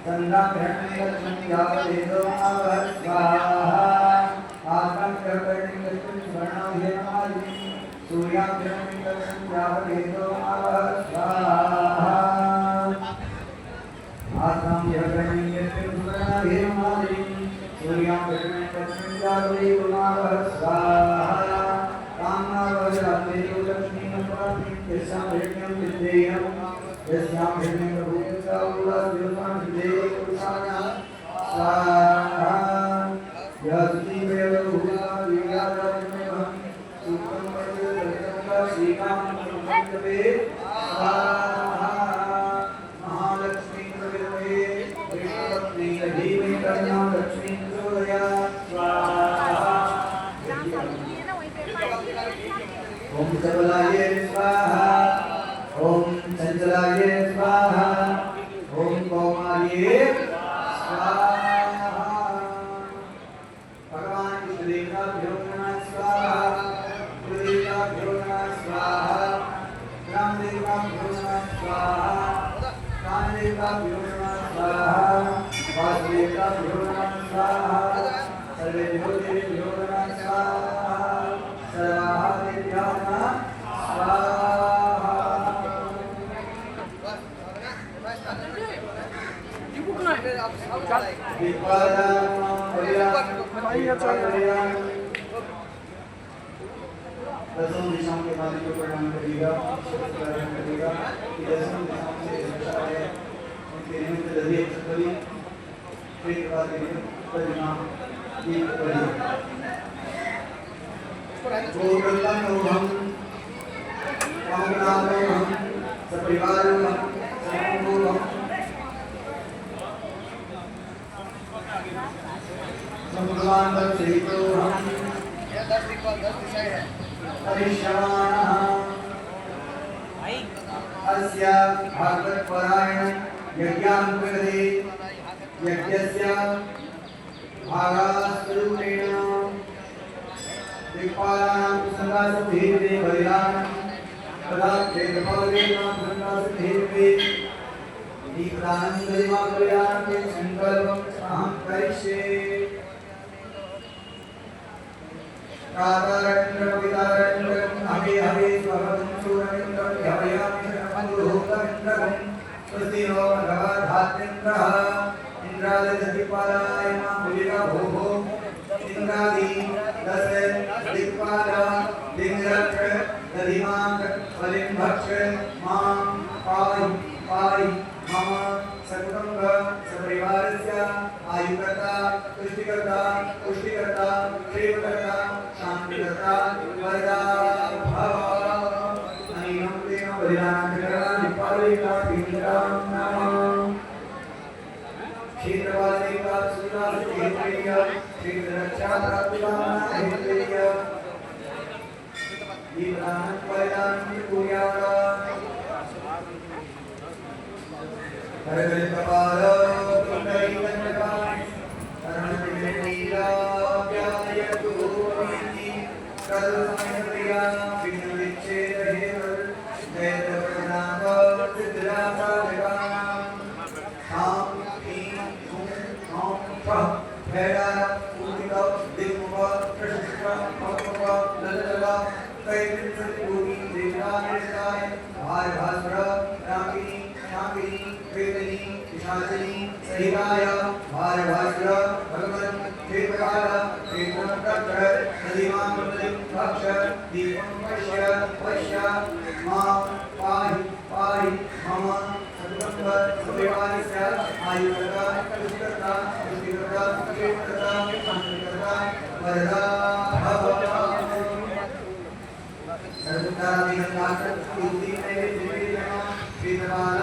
Sandra ओम सबलाय स्वाहा ओम चंचलाय स्वाहा ओम कौमार्ये स्वाहा भगवान विष्णुदेवाभ्यो नमः स्वाहा गुरुदेवाभ्यो नमः स्वाहा रामदेवाभ्यो नमः स्वाहा कामदेवाभ्यो नमः स्वाहा वासुदेवाभ्यो नमः स्वाहा सर्वेभ्यो देवेभ्यो नमः स्वाहा सर्वादेभ्यो नमः दसों दिशाओं के मालिक को प्रणाम करिएगा, कि दसों दिशाओं से रक्षा है, उनके निमित्त दधिए सत्वरी, फिर बाद में परिणाम की करिए। गोत्रलोहम, कामनालोहम, सपरिवारोहम, समूहोहम, भगवान भक्तियोहम, अस्य भागवत परायण यज्ञानुपगते यज्ञस्य भागास्वरूपेण दिक्पालानां संगासुधीर्वे बलिदान तथा क्षेत्रफलेनां संगासुधीर्वे दीपदानं गरिमा कल्याणं के संकल्पं अहं करिष्ये। कातारण्यवितारण्यं हवे हवे स्वभवं सूरमिन्द्रं हवयामि शरणमनुरूपमिन्द्रं स्वस्ति नो भगवधात्रेन्द्रः इन्द्रादिदिक्पालाय मां भुजिगा भोः इंद्रादि दस दिक्पाल दिग्रक्ष दधिमांग बलिं भक्ष मां पाहि पाहि मम सकुटुंब सपरिवारस्य आयुकर्ता पुष्टिकर्ता पुष्टिकर्ता क्षेमकर्ता शांतिकर्ता वरदा भव अनेनं तेन बलिदानं दिक्पालिका पितरां नमः क्षेत्रवादेवा सुरासेत्रेय क्षेत्ररक्षाप्राप्तिकामना हेत्रेय दीपदानं बलिदानं कुर्यात् करकलितपाल कुण्डलीकण्टकां करुणतिमिरनीलाभ्यायतु इति सर्वसमयप्रिया विघ्नविच्छेदहेतु जयतप्रदाम सिद्धिरासाधकानां हाँ ह्रीं हुं हौं फः भैरव पूजिका दिग्मुख प्रशस्त भक्तमुख लललला कैत्रिसत्योगी देवतानिष्ठाय भारभास्वर रामिनी शामिनी प्रेतनी पिशाचिनी सहिताय भारभास्वर भगवन् क्षेत्रकाल क्षेत्रकक्ष नदीमां नदीं भक्ष दीपं पश्य पश्य मां पाहि पाहि मम सकुटुंब सपरिवारस्य आयुकर्ता पुष्टिकर्ता पुष्टिकर्ता क्षेमकर्ता शान्तिकर्ता वरदा भव सर्वकारादिगन्धात् स्तुति नैवेद्येन श्रीधर्माय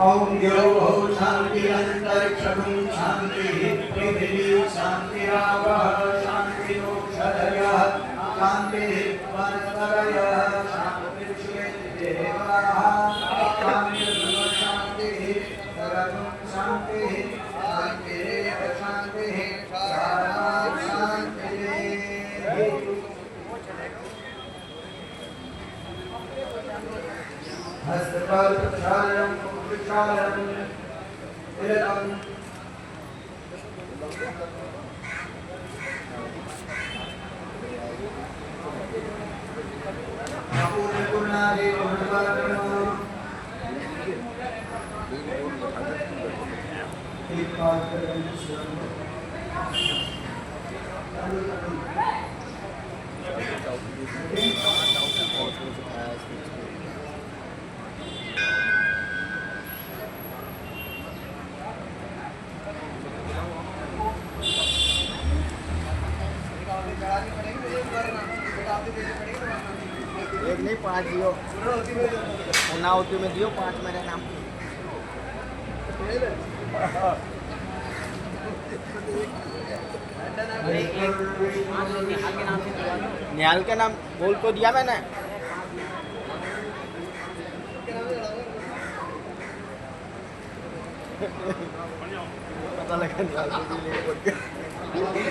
ओम द्यौः शान्ति अन्तरिक्षं शान्तिः पृथिवी शान्तिरावः शान्तिरोषधयः शान्तिः वनस्पतयः हस्तपादप्रक्षालनं प्रक्षालनं तिलकम् पूर्णादि पूर्णपात्रम् एक पात्र एक नहीं 5 दियो उनावती में दियो 5 मेरे नाम निहाल के नाम बोल तो दिया मैंने पता लगा निहाल को दिए बोल के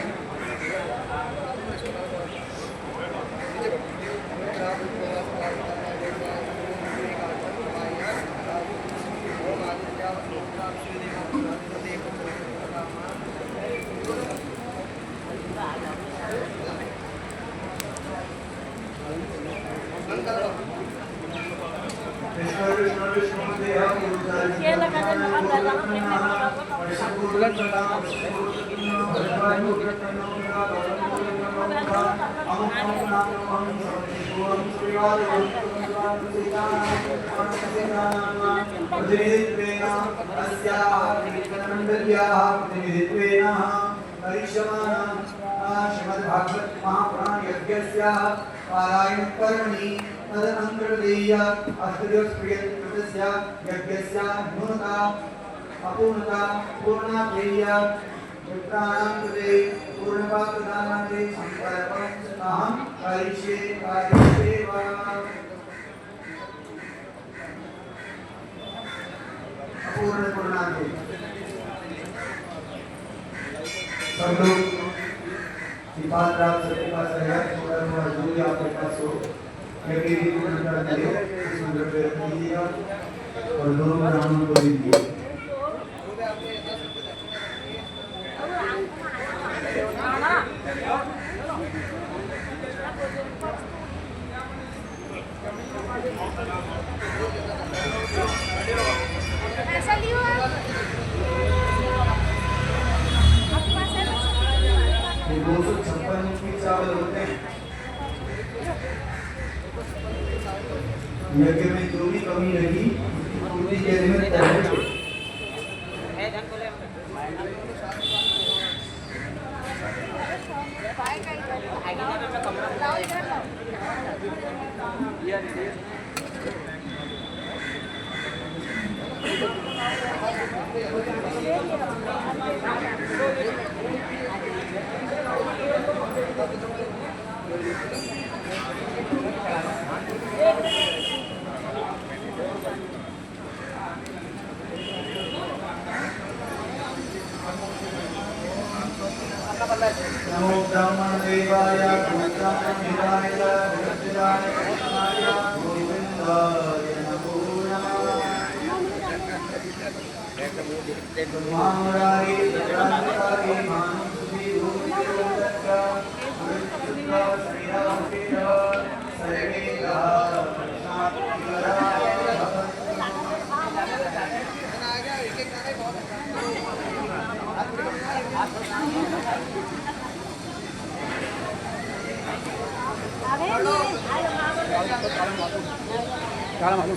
श्रीमद्भागवत महापुराण यज्ञस्य पारायण कर्मणि तदनन्तरदेय अस्त्रियस्प्रियस्य यज्ञस्य न्यूनता अपूर्णता पूर्णादेय मित्राणां कृते पूर्णपात्रदानादि संकल्पम् अहं करिष्ये वा अपूर्ण पूर्णादि सब लोग पात्र आप सबके पास है थोड़ा थोड़ा जो भी आपके पास हो यज्ञ की पूर्ण कर दिए सुंदर पे रख लीजिएगा और दोनों ब्राह्मणों को भी दिए ऐसा लियो ये 256 की चावल होते हैं यज्ञ में जो भी कमी रही पूरी के में तैयार नमो ब्रह्मण देवाय ब्रह्मणिराय भगवद्गीताय कृष्णाय गोविन्दाय नमो नमः महारारी सदाचारी मानसुखी भूमिका गुरुपुत्र श्रीरामकेय सर्वेदा शांतिकराय काला मालूम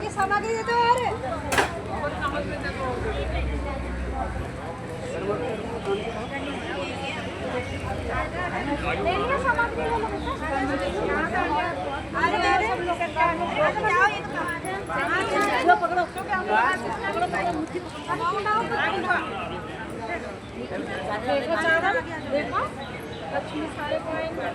ये सामग्री देते हो यार ले लिया सामग्री अरे सब लोग जाओ ये तो पकड़ो देखो चावल देखो लक्ष्मी सारे पाएंगे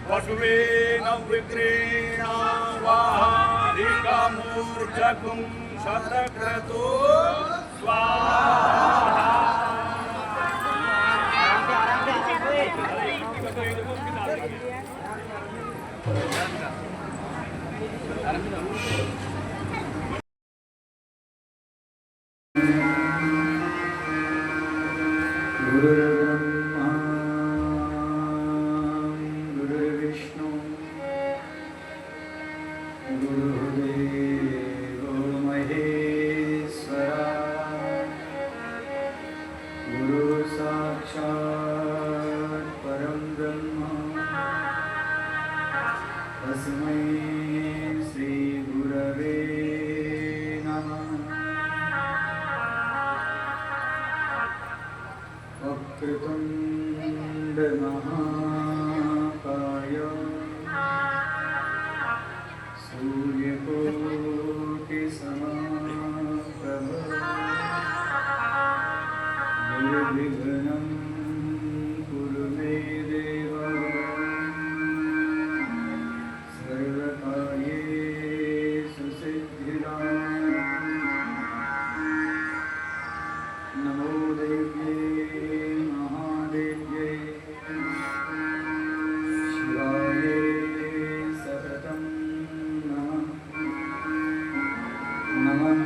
पशुवेन विक्रीणा वाहाधिकमूर्धकुं शतक्रतु स्वाहा गुरुर्ब्रह्मा गुरुर्विष्णु गुरुदेवो महेश्वरा गुरु साक्षात् परं ब्रह्म तस्मै श्री गुरवे नमः। वक्रतुण्ड महाकाय सूर्यकोटि समप्रभ निर्विघ्नं कुरु मे देव सर्वकार्येषु सिद्धिदां। नमो देव्ये महादेव्ये शिवाये सततं नमः। नमः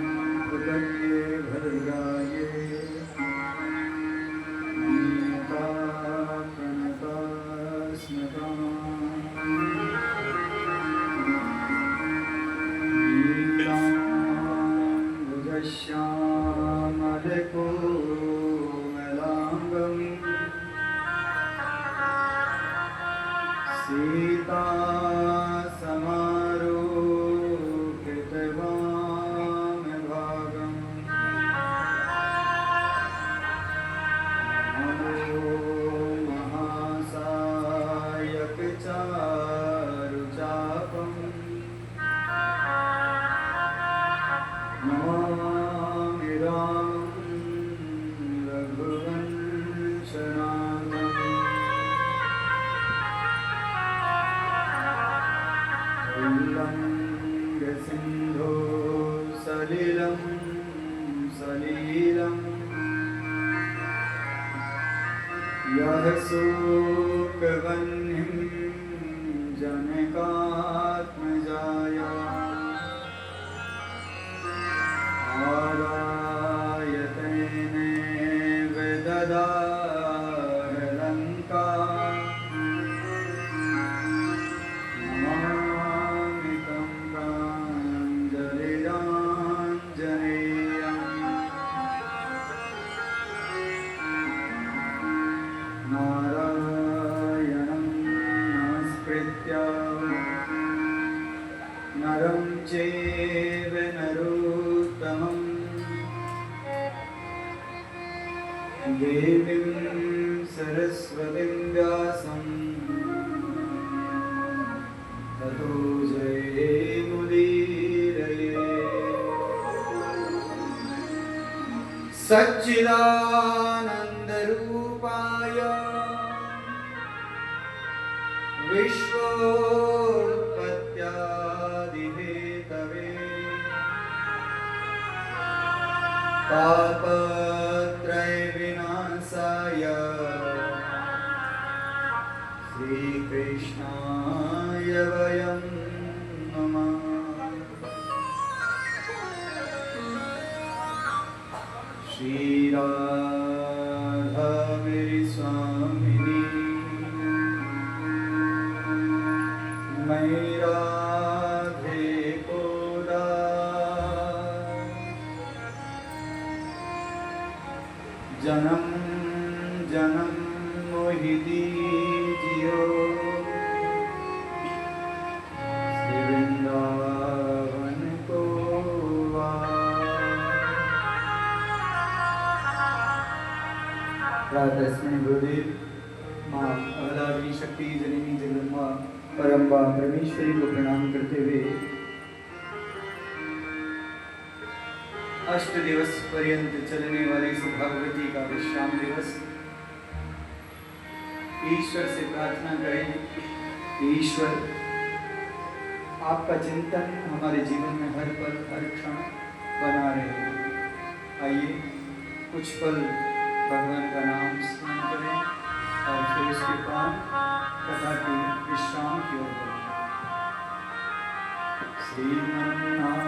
भगवते भद्राय कमलकोमलाङ्गम् सीता समारोपितवामभागम् महासायकचारुचापम् नमामि रामं रघुवंशनाथम् उल्लङ्घसिन्धो सलिलं सलीलम् यः शोकवह्निं जनकात्मजाया आरायतेनेव ददाहलङ्का नमामि तं प्राञ्जलिराञ्जनेयम् नारायणं नमस्कृत्य नरं चैव नरोत्तमम् देवीं सरस्वतीं व्यासं ततो जयमुदीरये। सच्चिदानन्दरूपाय विश्वोत्पत्त्यादिहेतवे तापत्रयविनाशाय श्रीकृष्णाय वयं नमः। श्रीराधा मेरी स्वामिनी मैं राधे को जन्म जन्म मोहि दीजियो श्री वृंदावन को प्रातस्मि गुरुदेव माँ अवलादी शक्ति जननी जगन्मा परम्बा परमेश्वरी को प्रणाम करते हुए अष्ट दिवस पर्यंत चलने वाले इस भागवती का विश्राम दिवस ईश्वर से प्रार्थना करें कि ईश्वर आपका चिंतन हमारे जीवन में हर पल हर क्षण बना रहे। आइए कुछ पल भगवान का नाम स्मरण करें और फिर उसके बाद कथा की विश्राम की ओर बढ़ें। श्रीमन्नारायण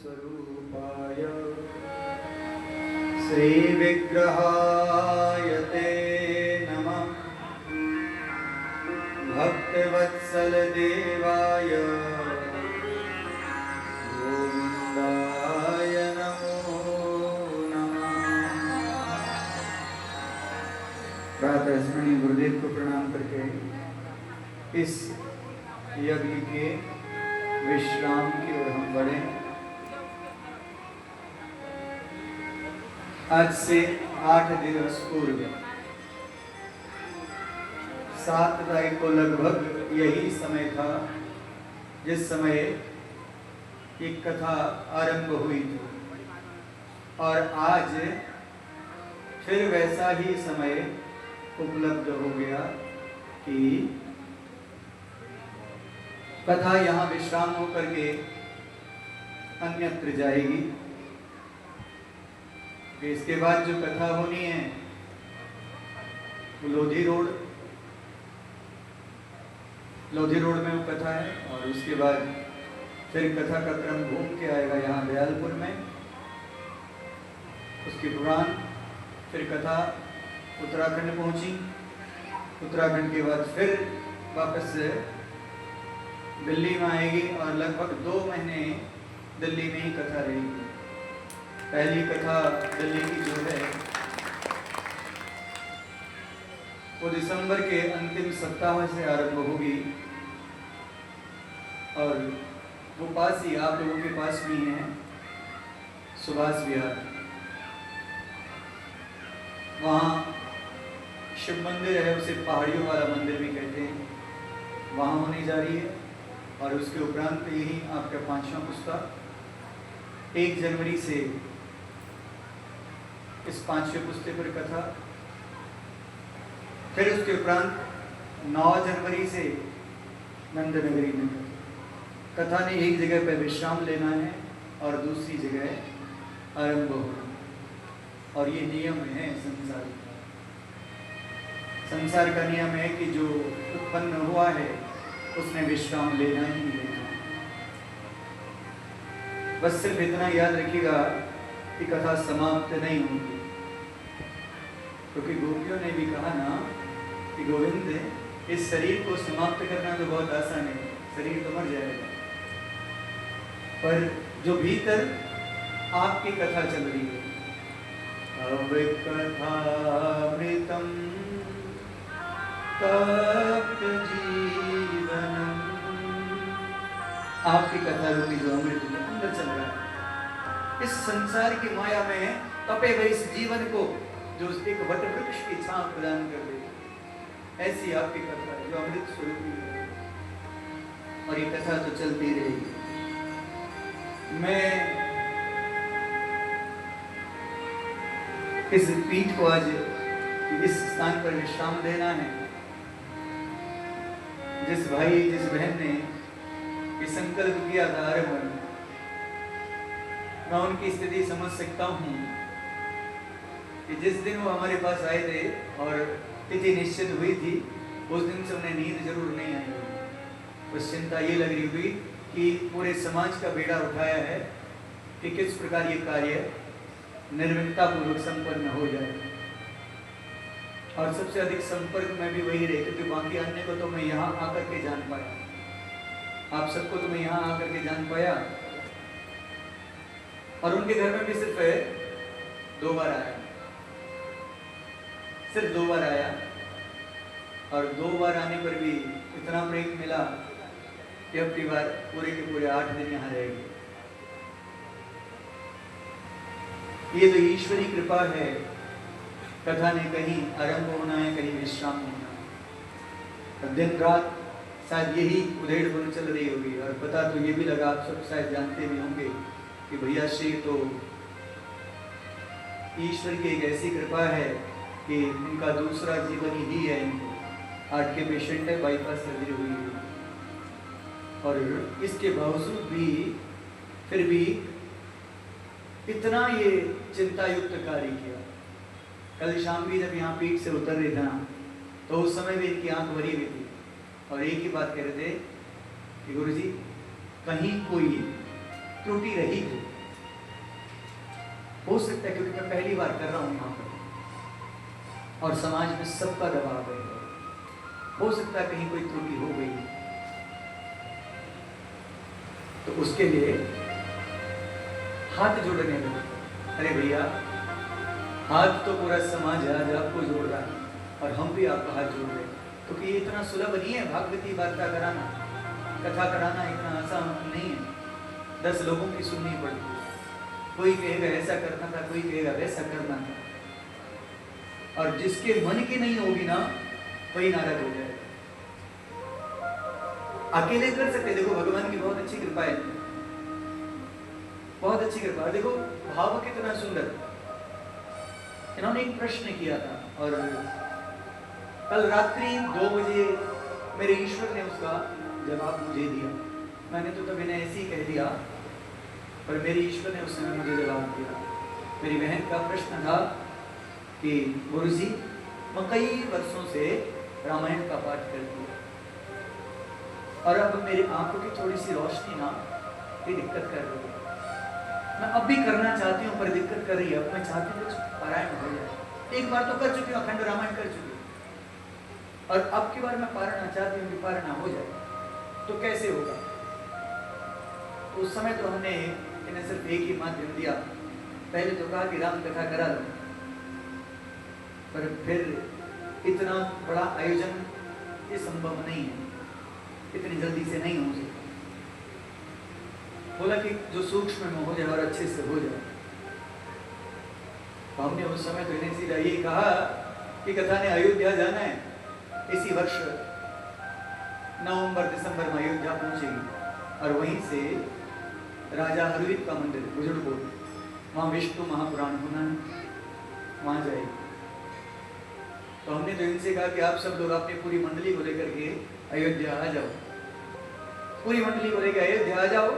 स्वरूपाय श्रीविग्रहाय ते नमः। भक्तवत्सल देवाय गोविन्दाय नमो नमः। प्रातः स्मरणीय गुरुदेव को प्रणाम करके इस यज्ञ के विश्राम की ओर हम बढ़े। आज से 8 दिवस पूर्व 7 तारीख को लगभग यही समय था जिस समय एक कथा आरंभ हुई थी, और आज फिर वैसा ही समय उपलब्ध हो गया कि कथा यहाँ विश्राम होकर के अन्यत्र जाएगी। इसके बाद जो कथा होनी है वो लोधी रोड में वो कथा है, और उसके बाद फिर कथा का क्रम घूम के आएगा यहाँ दयालपुर में, उसके दौरान फिर कथा उत्तराखंड पहुंची। उत्तराखंड के बाद फिर वापस दिल्ली में आएगी, और लगभग 2 महीने दिल्ली में ही कथा रहेगी। पहली कथा दिल्ली की जो है वो दिसंबर के अंतिम सप्ताह से आरंभ होगी, और वो पास ही आप लोगों के पास भी है सुभाष विहार। वहाँ शिव मंदिर है, उसे पहाड़ियों वाला मंदिर भी कहते हैं, वहाँ होने जा रही है। और उसके उपरांत यही आपका 5वां पुस्तक 1 जनवरी से इस 5वें पुस्तक पर कथा, फिर उसके उपरांत 9 जनवरी से नंदनगरी में कथा ने एक जगह पर विश्राम लेना है और दूसरी जगह आरंभ होना। और ये नियम है संसार का नियम है कि जो उत्पन्न हुआ है उसने विश्राम लेना ही लेना। बस सिर्फ इतना याद रखिएगा कि कथा समाप्त नहीं होगी, क्योंकि गोपियों ने भी कहा ना कि गोविंद इस शरीर को समाप्त करना तो बहुत आसान है, शरीर तो मर जाएगा, पर जो भीतर आपकी कथा चल रही है, अब कथामृतम तप्त जीवनम, आपकी कथा रूपी जो अमृत अंदर चल रहा है, इस संसार की माया में तपे हुए इस जीवन को जो एक वट वृक्ष की छांव प्रदान कर दे, ऐसी आपकी कथा है जो अमृत स्वरूपी है। और ये कथा तो चलती रहेगी। मैं इस पीठ को आज इस स्थान पर विश्राम देना है। जिस भाई जिस बहन ने ये संकल्प किया था आरंभ में, मैं उनकी स्थिति समझ सकता हूँ कि जिस दिन वो हमारे पास आए थे और तिथि निश्चित हुई थी, उस दिन से उन्हें नींद जरूर नहीं आई होगी। बस चिंता ये लग रही हुई कि पूरे समाज का बेड़ा उठाया है कि किस प्रकार ये कार्य निर्विघ्नता पूर्वक संपन्न हो जाए। और सबसे अधिक संपर्क में भी वही रहे, क्योंकि बाकी अन्य को तो मैं यहाँ आकर के जान पाया, आप सबको तो मैं यहाँ आकर के जान पाया, और उनके घर में भी सिर्फ 2 बार आया, सिर्फ 2 बार आया, और 2 बार आने पर भी इतना प्रेम मिला कि अब की बार पूरे के पूरे 8 दिन यहाँ रहेगी। ये तो ईश्वरी कृपा है। कथा ने कहीं आरंभ होना है, कहीं विश्राम होना है। दिन रात शायद यही उधेड़ बुन चल रही होगी। और पता तो ये भी लगा, आप सब शायद जानते भी होंगे कि भैया श्री तो ईश्वर की एक ऐसी कृपा है कि उनका दूसरा जीवन ही है। इनको हार्ट के पेशेंट है, बाईपास सर्जरी हुई है, और इसके बावजूद भी फिर भी इतना ये चिंता युक्त कार्य किया। कल शाम भी जब यहाँ पीठ से उतर रहे थे ना, तो उस समय भी इनकी आंख भरी हुई थी और एक ही बात कह रहे थे कि गुरुजी कहीं कोई त्रुटि रही हो हो सकता है क्योंकि मैं पहली बार कर रहा हूँ यहाँ पर और समाज में सबका दबाव है, हो सकता है कहीं कोई त्रुटि हो गई, तो उसके लिए हाथ जोड़ने लगे। अरे भैया, हाथ तो पूरा समाज आज आपको जोड़ रहा है और हम भी आपका हाथ जोड़ रहे हैं, क्योंकि ये इतना सुलभ नहीं है। भागवती वार्ता कराना, कथा कराना इतना आसान नहीं है। 10 लोगों की सुननी पड़ती है, कोई कहेगा ऐसा करना था, कोई कहेगा वैसा करना था, और जिसके मन की नहीं होगी ना वही नाराज हो जाएगा। अकेले कर सकते, देखो भगवान की बहुत अच्छी कृपा है, बहुत अच्छी कृपा। देखो भाव कितना सुंदर। इन्होंने एक प्रश्न किया था और कल रात्रि 2 बजे मेरे ईश्वर ने उसका जवाब मुझे दिया। मैंने तो तब इन्हें ऐसे ही कह दिया, पर मेरे ईश्वर ने उस समय मुझे जवाब दिया। मेरी बहन का प्रश्न था कि गुरुजी, मैं कई वर्षों से रामायण का पाठ करती हूँ और अब मेरी आंखों की थोड़ी सी रोशनी ना ये दिक्कत कर रही है। मैं अब भी करना चाहती हूँ पर दिक्कत कर रही है। अब मैं चाहती हूँ पारायण हो जाए। एक बार तो कर चुकी हूँ, अखंड रामायण कर चुकी हूँ, और अब की बार मैं पारायण चाहती हूँ कि पारायण हो जाए, तो कैसे होगा? उस समय तो हमने इन्हें सिर्फ एक ही माध्यम दिया। पहले तो कहा कि राम कथा करा लो, पर फिर इतना बड़ा आयोजन ये संभव नहीं है, इतनी जल्दी से नहीं हो सकता। बोला कि जो सूक्ष्म में हो जाए और अच्छे से हो जाए। तो हमने उस समय तो इन्हें सीधा ये कहा कि कथा ने अयोध्या जाना है, इसी वर्ष नवंबर-दिसंबर में अयोध्या पहुंचेगी और वहीं से राजा हरवीर का मंदिर बुजुर्गपुर, वहाँ विष्णु महापुराण होना है, वहाँ जाएगी। तो हमने तो इनसे कहा कि आप सब लोग अपनी पूरी मंडली को लेकर के अयोध्या आ जाओ, पूरी मंडली को लेकर अयोध्या आ जाओ,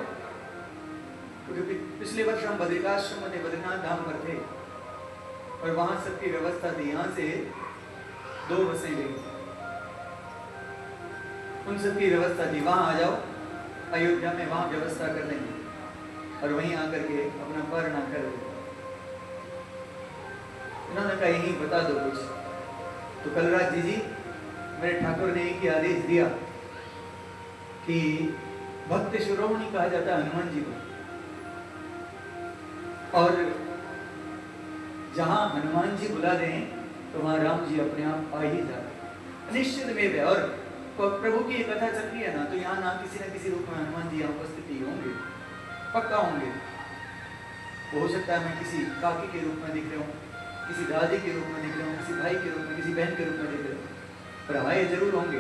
क्योंकि पिछले वर्ष हम बद्रिकाश्रम में बद्रीनाथ धाम पर थे और वहां सबकी व्यवस्था थी। यहाँ से 2 बसें गई, उन सबकी व्यवस्था थी। वहां आ जाओ अयोध्या में, वहां व्यवस्था कर लेंगे और वहीं आकर के अपना पारणा कर लो। इन्होंने कहा यही बता दो कुछ। तो कलराज जी मेरे ठाकुर ने एक ही आदेश दिया कि भक्त शिरोमणि कहा जाता है हनुमान जी को, और जहां हनुमान जी बुला दें तो वहां राम जी अपने आप आ ही जाते निश्चित में। और प्रभु की कथा चल रही है ना, तो यहाँ ना किसी न किसी रूप में हनुमान जी यहाँ उपस्थिति होंगे, पक्का होंगे। हो सकता है मैं किसी काकी के रूप में दिख रहा हूँ, किसी दादी के रूप में दिख रहा हूँ, किसी भाई के रूप में, किसी बहन के रूप में दिख रहा हूँ, पर आए जरूर होंगे।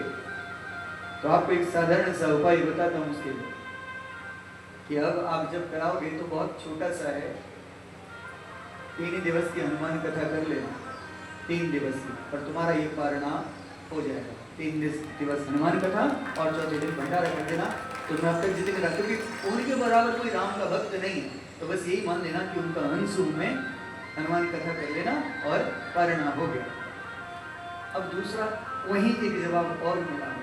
तो आपको एक साधारण सा उपाय बताता हूँ उसके लिए कि अब आप जब कराओगे तो बहुत छोटा सा है, 3 दिवस की हनुमान कथा कर लेना, 3 दिवस की, और तुम्हारा ये पारणा हो जाएगा। 3 दिवस हनुमान कथा और चौथे दिन भंडारा कर देना। तो मैं अब तक जितने रखा, क्योंकि उनके बराबर कोई राम का भक्त नहीं है, तो बस यही मान लेना कि उनका अंश में हनुमान कथा कर लेना और पारणा हो गया। अब दूसरा वहीं एक जवाब और मिला,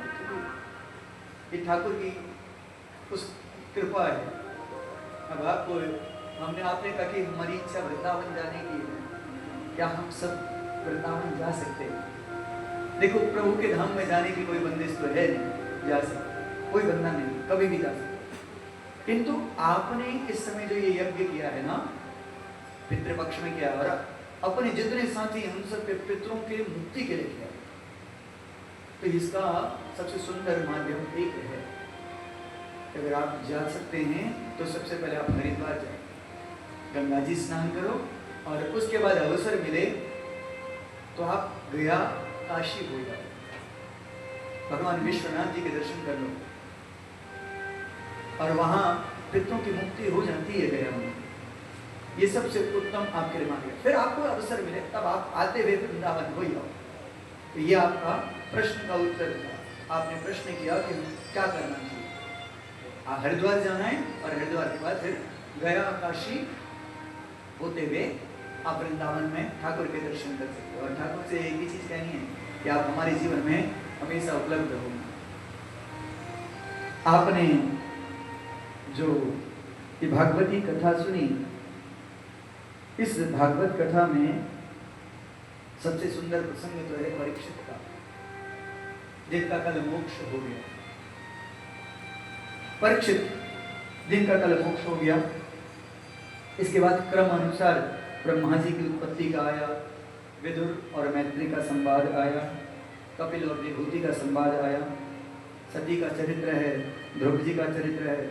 ये ठाकुर की उस कृपा है। अब आपको हमने आपने कहा कि हमारी इच्छा वृंदावन जाने की है, क्या हम सब वृंदावन जा सकते हैं? देखो प्रभु के धाम में जाने की कोई बंदिश तो है नहीं, जा सकते, कोई बंधन नहीं, कभी भी जा सकते। किंतु आपने इस समय जो ये यज्ञ किया है ना, पितृपक्ष में किया, और अपने जितने साथी हम सब के पितरों के मुक्ति के लिए किया, तो इसका सबसे सुंदर माध्यम एक है। अगर आप जा सकते हैं तो सबसे पहले आप हरिद्वार जाए, गंगा जी स्नान करो, और उसके बाद अवसर मिले तो आप गया काशी हो जाओ, भगवान विश्वनाथ जी के दर्शन कर लो, और वहां पितरों की मुक्ति हो जाती है गया में। ये सबसे उत्तम आपके लिए मांगे। फिर आपको अवसर मिले तब आप आते हुए वृंदावन हो जाओ। तो ये आपका प्रश्न का उत्तर था। आपने प्रश्न किया कि क्या करना चाहिए। हरिद्वार जाना है और हरिद्वार के बाद फिर गया काशी होते हुए आप वृंदावन में ठाकुर के दर्शन कर सकते हो। और ठाकुर से एक ही चीज कहनी है कि आप हमारे जीवन में हमेशा उपलब्ध हो। आपने जो ये भागवती कथा सुनी, इस भागवत कथा में सबसे सुंदर प्रसंग तो है परीक्षित का, जिनका कल मोक्ष हो गया। परीक्षित जिनका कल मोक्ष हो गया, इसके बाद क्रम अनुसार ब्रह्मा जी की उत्पत्ति का आया, विदुर और मैत्री का संवाद आया, कपिल और विभूति का संवाद आया, सती का चरित्र है, ध्रुव जी का चरित्र है,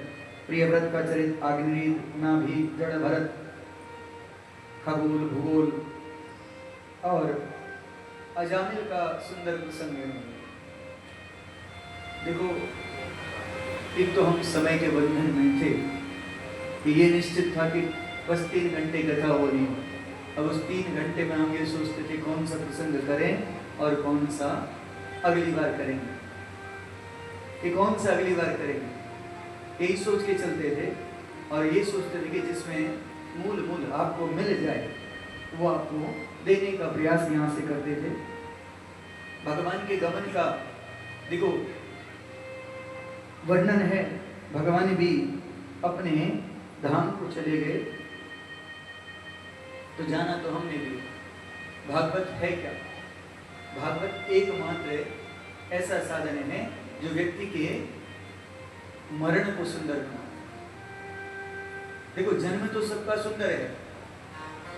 प्रियव्रत का चरित्र, आग्नेय, नाभि, जड़ भरत, खगोल भूगोल और अजामिल का सुंदर प्रसंग है। देखो, एक तो हम समय के बंधन में थे कि ये निश्चित था कि बस 3 घंटे कथा होनी हो। अब उस 3 घंटे में हम ये सोचते थे कौन सा प्रसंग करें और कौन सा अगली बार करेंगे, कि कौन सा अगली बार करेंगे, यही सोच के चलते थे। और ये सोचते थे कि जिसमें मूल आपको मिल जाए वो आपको देने का प्रयास यहाँ से करते थे। भगवान के गमन का देखो वर्णन है, भगवान भी अपने धाम को चले गए, तो जाना तो हमने भी। भागवत है क्या? भागवत एकमात्र ऐसा साधन है जो व्यक्ति के मरण को सुंदर बना। देखो, जन्म तो सबका सुंदर है,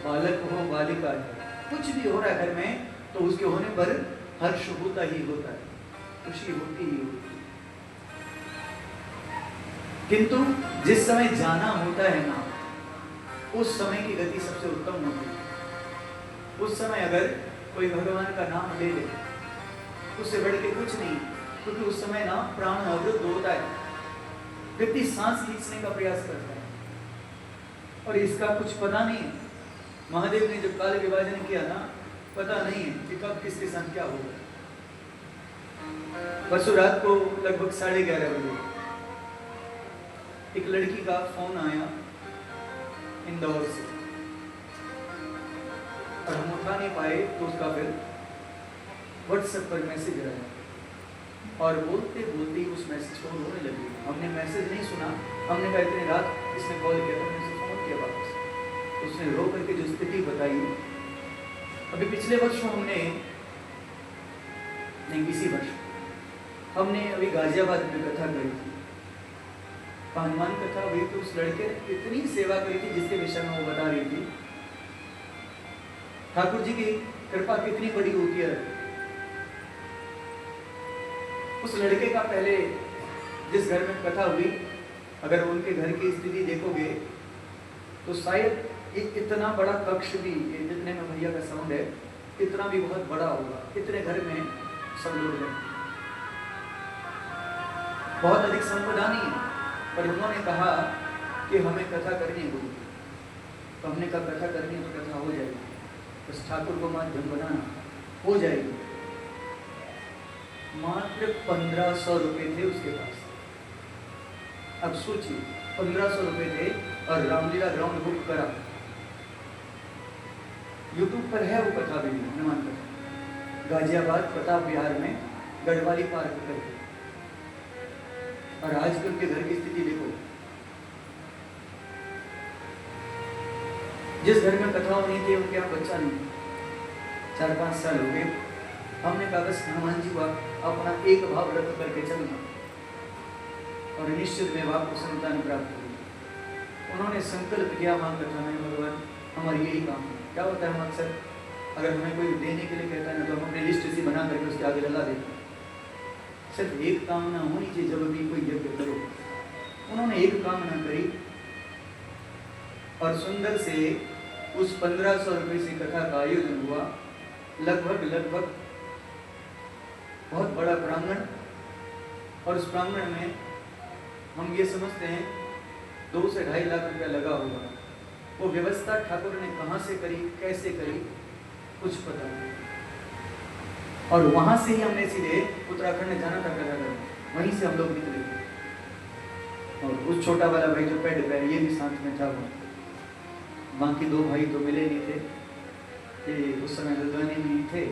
बालक हो बालिका है, कुछ भी हो रहा है घर में तो उसके होने पर हर्ष होता ही होता है, खुशी होती ही होती है। किंतु जिस समय जाना होता है ना, उस समय की गति सबसे उत्तम होती है। उस समय अगर कोई भगवान का नाम ले ले, उससे बढ़ के कुछ नहीं, क्योंकि उस समय ना प्राण अवरुद्ध होता है, व्यक्ति सांस खींचने का प्रयास करता है और इसका कुछ पता नहीं है। महादेव ने जब काल विभाजन किया ना, पता नहीं है कि कब किसके साथ क्या होगा। परसों रात को लगभग 11:30 बजे एक लड़की का फोन आया इंदौर से, और हम उठा नहीं पाए तो उसका फिर व्हाट्सएप पर मैसेज आया और बोलते बोलते उस मैसेज को रोने लगी। हमने मैसेज नहीं सुना, हमने कहा इतनी रात इसने कॉल किया, हमने उसे फोन किया वापस। उसने रो करके जो स्थिति बताई, अभी पिछले वर्ष हमने नहीं, इसी वर्ष हमने अभी गाजियाबाद में कथा करी थी, हनुमान कथा हुई, तो उस लड़के ने इतनी सेवा करी थी जिसके विषय में वो बता रही थी। ठाकुर जी की कृपा कितनी बड़ी होती है। उस लड़के का पहले जिस घर में कथा हुई, अगर उनके घर की स्थिति देखोगे तो शायद इतना बड़ा कक्ष भी, जितने में भैया का साउंड है, इतना भी बहुत बड़ा होगा। इतने घर में सब लोग हैं, बहुत अधिक संपदा नहीं है, पर उन्होंने कहा कि हमें कथा करनी होगी। तो हमने कहा कथा करनी है तो कथा हो जाएगी, बस ठाकुर को माध्यम बनाना, हो जाएगी। मात्र 1500 रुपए थे उसके पास। अब सोचिए, 1500 रुपए थे और रामलीला ग्राउंड बुक करा। यूट्यूब पर है वो कथा भी, हनुमान कथा, गाजियाबाद प्रताप विहार में गढ़वाली पार्क करके। और आजकल के घर की स्थिति देखो, जिस घर में कथा होनी थी उनके यहाँ बच्चा नहीं, 4-5 साल हो गए। हमने कहा बस हनुमान जी को अपना एक भाव रख करके चलना और निश्चित में आपको संतान प्राप्त होगी। उन्होंने संकल्प किया मां कथा में, भगवान हमारी यही काम है। क्या होता है, हम अक्सर अगर हमें कोई देने के लिए कहता है ना, तो हम अपनी लिस्ट इसी बना करके उसके आगे लगा देते हैं। सिर्फ एक कामना होनी चाहिए जब भी कोई यज्ञ करो। उन्होंने एक कामना करी और सुंदर से उस 1500 रुपये से कथा का आयोजन हुआ। लगभग बहुत बड़ा प्रांगण, और उस प्रांगण में हम ये समझते हैं 2 से 2.5 लाख रुपया लगा हुआ। वो व्यवस्था ठाकुर ने कहाँ से करी, कैसे करी, कुछ पता नहीं। और वहां से ही हमने सीधे उत्तराखंड जाना था कथा करने, वहीं से हम लोग निकले। और उस छोटा वाला भाई जो पेड़ पे, ये भी साथ में था। बाकी 2 भाई तो मिले नहीं थे, ये उस समय हल्द्वानी में ही थे,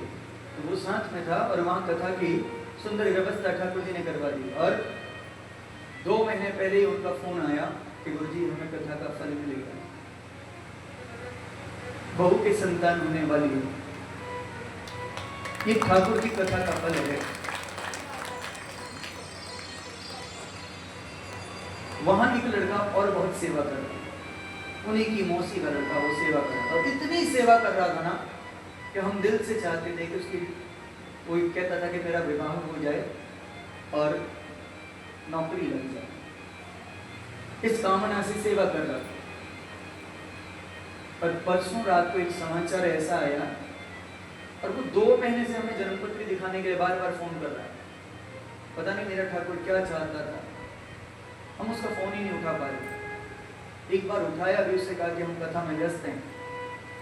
तो वो साथ में था। और वहाँ कथा की सुंदर व्यवस्था ठाकुर जी ने करवा दी। और 2 महीने पहले ही उनका फोन आया कि गुरुजी हमें कथा का फल मिलेगा। बहू के संतान होने वाली है। ये ठाकुर की कथा का फल है। वहां एक लड़का और बहुत सेवा कर रहा था, उन्हीं की मौसी का लड़का, वो सेवा कर रहा था और इतनी सेवा कर रहा था ना कि हम दिल से चाहते थे कि उसकी, कोई कहता था कि मेरा विवाह हो जाए और नौकरी लग जाए, इस कामना से सेवा कर रहा था। पर परसों रात को एक समाचार ऐसा आया और वो 2 महीने से हमें जन्मपत्री दिखाने के लिए बार बार फोन कर रहा है। पता नहीं मेरा ठाकुर क्या चाहता था, हम उसका फोन ही नहीं उठा पा रहे। एक बार उठाया भी, उससे कहा कि हम कथा में व्यस्त हैं,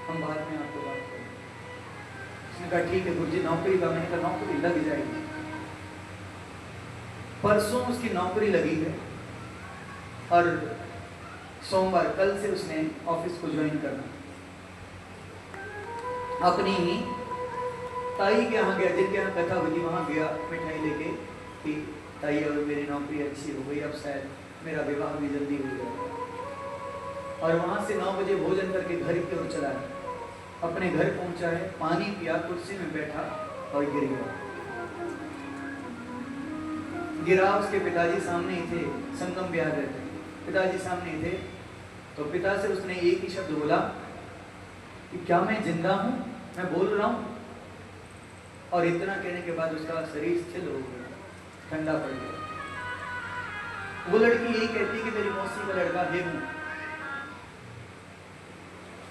हम बाद में आपको बात करें। उसने कहा ठीक है गुरुजी, नौकरी का, मैंने कहा नौकरी लग जाएगी। परसों उसकी नौकरी लगी है और सोमवार कल से उसने ऑफिस को ज्वाइन करना। अपनी ही ताई के यहाँ गया, जिनके यहाँ कथा हुई, वहां गया मिठाई लेके कि ताई और मेरी नौकरी अच्छी हो गई, अब शायद मेरा विवाह भी जल्दी हो गया। और वहां से 9 बजे भोजन करके घर की ओर चला है। अपने घर पहुंचा है, पानी पिया, कुर्सी में बैठा और गिर गया। गिरा, उसके पिताजी सामने ही थे, संगम बिहार रहते, पिताजी सामने ही थे। तो पिता से उसने एक ही शब्द बोला कि क्या मैं जिंदा हूं, मैं बोल रहा हूं। और इतना कहने के बाद उसका शरीर स्थिर हो गया, ठंडा पड़ गया। वो लड़की यही कहती है कि मेरी मौसी का लड़का है हूं,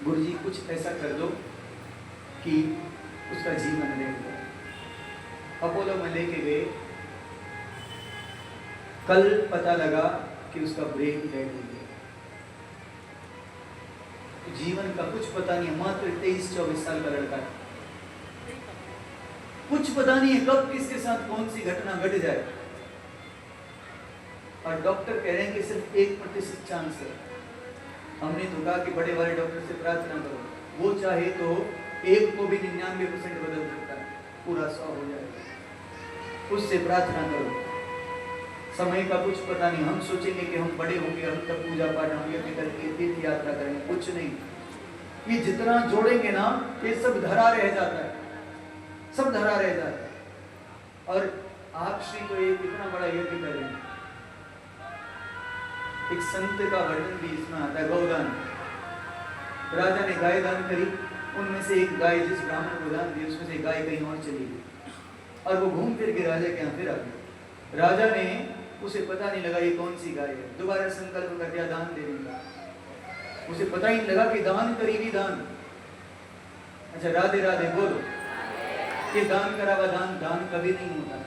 गुरुजी कुछ ऐसा कर दो कि उसका जीवन रह जाए। अपोलो में लेके गए, कल पता लगा कि उसका ब्रेन डेड हो गया। जीवन का कुछ पता नहीं, मात्र 23-24 साल का लड़का है, कुछ पता नहीं है कब किसके साथ कौन सी घटना घट जाए। और डॉक्टर कह रहे हैं कि सिर्फ 1% चांस है। हमने तो कहा कि बड़े वाले डॉक्टर से प्रार्थना करो, वो चाहे तो 1 को भी 99% बदल सकता है, पूरा 100 हो जाएगा। उससे प्रार्थना करो। समय का कुछ पता नहीं, हम सोचेंगे कि हम बड़े होंगे, हम तब पूजा पाठ हम यज्ञ करेंगे, तीर्थ यात्रा करेंगे, कुछ नहीं। ये जितना जोड़ेंगे ना, ये सब धरा रह जाता है, सब धरा रह जाता है। और आप श्री तो एक इतना बड़ा यज्ञ कर रहे हैं। एक संत का वर्णन भी इसमें आता है, गौदान। राजा ने गाय दान करी, उनमें से एक गाय जिस ब्राह्मण को दान दी, उसमें से गाय कहीं और चली गई और वो घूम फिर के राजा के यहाँ फिर आ गई। राजा ने, उसे पता नहीं लगा ये कौन सी गाय है, दोबारा संकल्प कर दिया दान देने का। उसे पता ही नहीं लगा कि दान करीबी दान। अच्छा, राधे राधे बोलो। ये दान करा हुआ दान, दान कभी नहीं होता।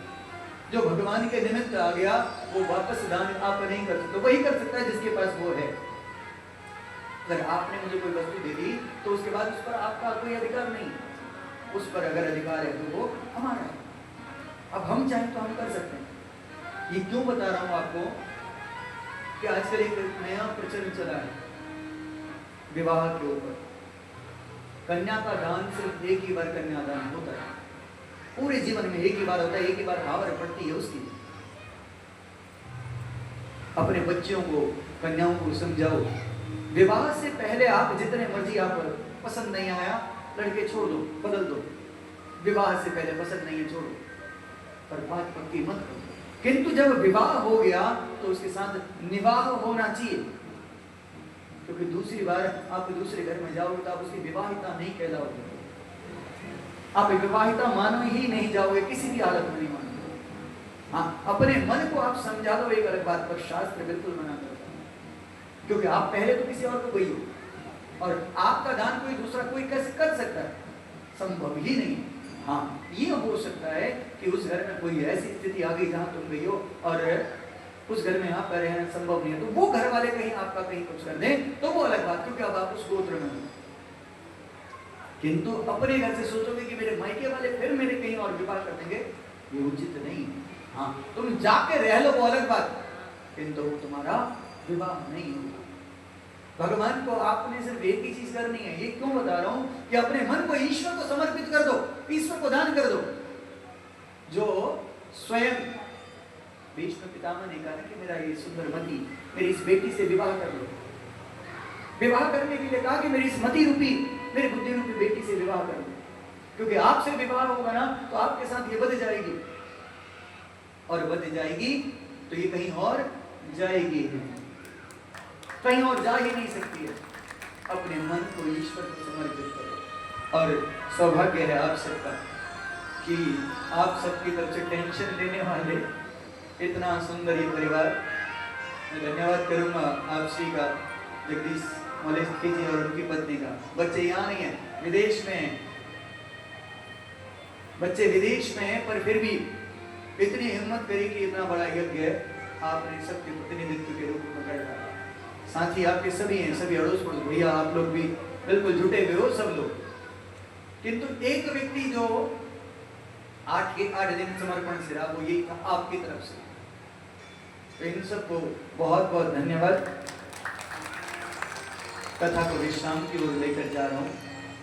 जो भगवान के निमित्त आ गया वो वापस दान आप नहीं कर सकते, वही कर सकता है जिसके पास वो है। अगर आपने मुझे कोई वस्तु दे दी तो उसके बाद उस पर आपका कोई अधिकार नहीं, उस पर अगर अधिकार है तो वो हमारा है। अब हम चाहें तो हम कर सकते हैं। ये क्यों बता रहा हूं आपको कि आजकल एक नया प्रचलन चला है विवाह के ऊपर। कन्या का दान सिर्फ एक ही बार कन्यादान होता है, पूरे जीवन में एक ही बार होता है, एक ही बार हावर पड़ती है उसकी। अपने बच्चों को, कन्याओं को समझाओ, विवाह से पहले आप जितने मर्जी, आप पसंद नहीं आया लड़के छोड़ दो, बदल दो, विवाह से पहले पसंद नहीं है छोड़ो, पर बात पक्की मत करो। किंतु जब विवाह हो गया तो उसके साथ निवाह होना चाहिए, क्योंकि दूसरी बार आप दूसरे घर में जाओगे तो आप उसकी विवाहिता नहीं कहलाओगे, आप विवाहिता मानो ही नहीं जाओगे, किसी भी हालत में नहीं मानोगे। हाँ, अपने मन को आप समझा दो एक अलग बात, पर शास्त्र बिल्कुल मना करता है, क्योंकि आप पहले तो किसी और को गई हो और आपका दान कोई दूसरा कोई कैसे कर सकता है, संभव ही नहीं। हाँ, ये हो सकता है कि उस घर में कोई ऐसी स्थिति आ गई जहां तुम गई हो और उस घर में आपका रहना संभव नहीं है, तो वो घर वाले कहीं आपका कहीं कुछ कर दें तो वो अलग बात, क्योंकि अब आप उस गोत्र में हो। किंतु अपने घर से सोचोगे कि मेरे मायके वाले फिर मेरे कहीं और विवाह कर देंगे, ये उचित नहीं। हाँ, तुम जाके रह लो वो अलग बात, किंतु वो तुम्हारा विवाह नहीं होगा। भगवान को आपने सिर्फ एक ही चीज करनी है। ये क्यों बता रहा हूं कि अपने मन को ईश्वर को समर्पित कर दो, ईश्वर को दान कर दो। जो स्वयं भीष्म पितामह ने कहा कि मेरा ये सुंदर मति, मेरी इस बेटी से विवाह कर लो। विवाह करने के लिए कहा कि मेरी इस मति रूपी मेरी बुद्धि रूपी बेटी से विवाह कर दो, क्योंकि आपसे विवाह होगा ना तो आपके साथ ये बध जाएगी, और बध जाएगी तो ये कहीं और जाएगी नहीं, कहीं और जा ही नहीं सकती है। अपने मन को ईश्वर को समर्पित करो। और सौभाग्य है आप सबका कि आप सबकी तरफ से टेंशन लेने वाले इतना सुंदर ये परिवार। मैं धन्यवाद करूंगा आप श्री का, जगदीश मौलेस्की जी और उनकी पत्नी का। बच्चे यहाँ नहीं है, विदेश में हैं, बच्चे विदेश में हैं, पर फिर भी इतनी हिम्मत करी कि इतना बड़ा यज्ञ है आपने सबके प्रतिनिधित्व के रूप में कर डाला। साथ ही आपके सभी हैं, सभी अड़ोस पड़ोस भैया, आप लोग भी बिल्कुल जुटे हुए हो सब लोग। किंतु एक व्यक्ति जो 8 दिन समर्पण से रहा, वो यही था आपकी तरफ से। तो इन सबको बहुत बहुत धन्यवाद। कथा को विश्राम की ओर लेकर जा रहा हूँ।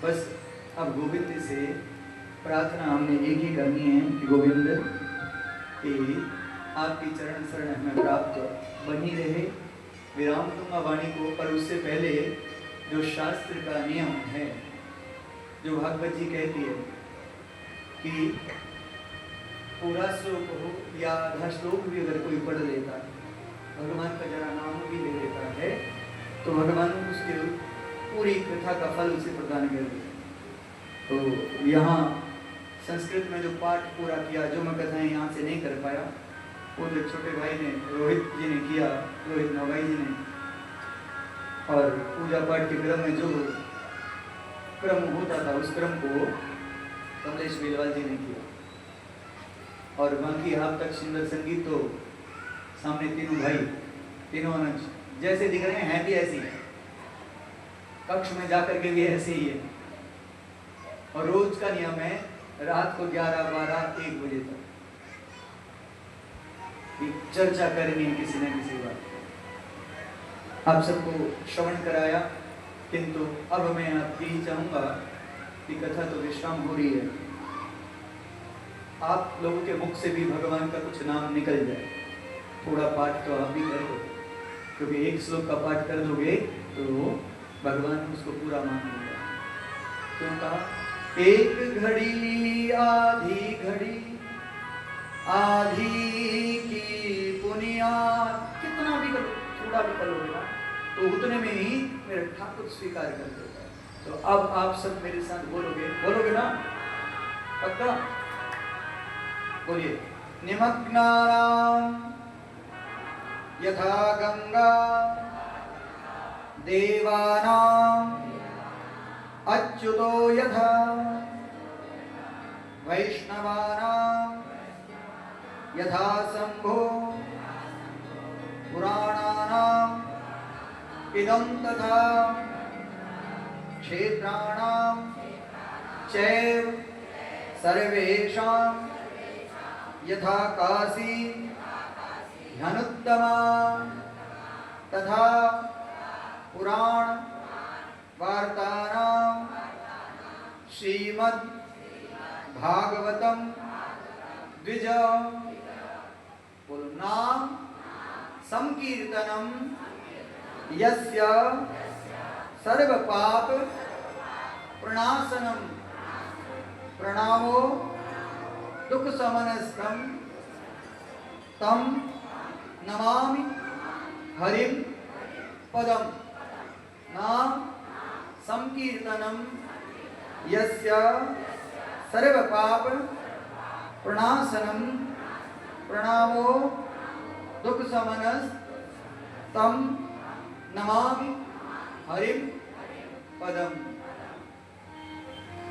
बस अब गोविंद से प्रार्थना हमने एक ही करनी है कि गोविंद कि आपकी चरण शरण हमें प्राप्त बनी रहे। विराम दूंगा वाणी को, पर उससे पहले जो शास्त्र का नियम है, जो भागवत जी कहती है कि पूरा श्लोक हो या आधा श्लोक भी अगर कोई पढ़ लेता है, भगवान का जरा नाम भी ले लेता है, तो भगवान उसके पूरी कथा का फल उसे प्रदान कर देते। तो यहाँ संस्कृत में जो पाठ पूरा किया, जो मैं कथाएं यहाँ से नहीं कर पाया, वो जो छोटे भाई ने, रोहित जी ने किया, रोहित नवाई जी ने, और पूजा पाठ के क्रम में जो क्रम होता था उस क्रम को कमलेश बेलवाल जी ने किया। और बाकी आप तक सुंदर संगीत तो सामने तीनों भाई, तीनों अनुज जैसे दिख रहे हैं भी ऐसे ही, कक्ष में जाकर के भी ऐसे ही है। और रोज का नियम है रात को 11, 12, 1 बजे तक चर्चा करनी है किसी न किसी बात। आप सबको श्रवण कराया, किंतु अब मैं आप यही चाहूंगा कि कथा तो विश्राम हो रही है, आप लोगों के मुख से भी भगवान का कुछ नाम निकल जाए। थोड़ा पाठ तो आप भी कर दो, क्योंकि एक श्लोक का पाठ कर दोगे तो भगवान उसको पूरा मान लेगा। क्यों कहा? एक घड़ी आधी घड़ी, आधी की पुनियाद, कितना भी करो, थोड़ा भी करोगे ना तो उतने में ही मेरे ठाकुर स्वीकार कर देता है। तो अब आप सब मेरे साथ बोलोगे ना? पक्का? बोलिए। निमग्नानां यथा गंगा देवानां अच्युतो यथा वैष्णवानां यथा शंभो पुराणानां इदं तथा क्षेत्राणां चैव सर्वेषां यथा काशी ह्यनुत्तमा तथा पुराण वार्तानां श्रीमद् भागवतम द्विज नाम संकीर्तनम यस्य सर्व पाप प्रणाशनम प्रणामो दुख समनस्कम तम नमामि हरिम पदम। नाम संकीर्तनम यस्य सर्व पाप प्रणाशनम प्रणामो दुख समनस तम नमामि हरिम पदम।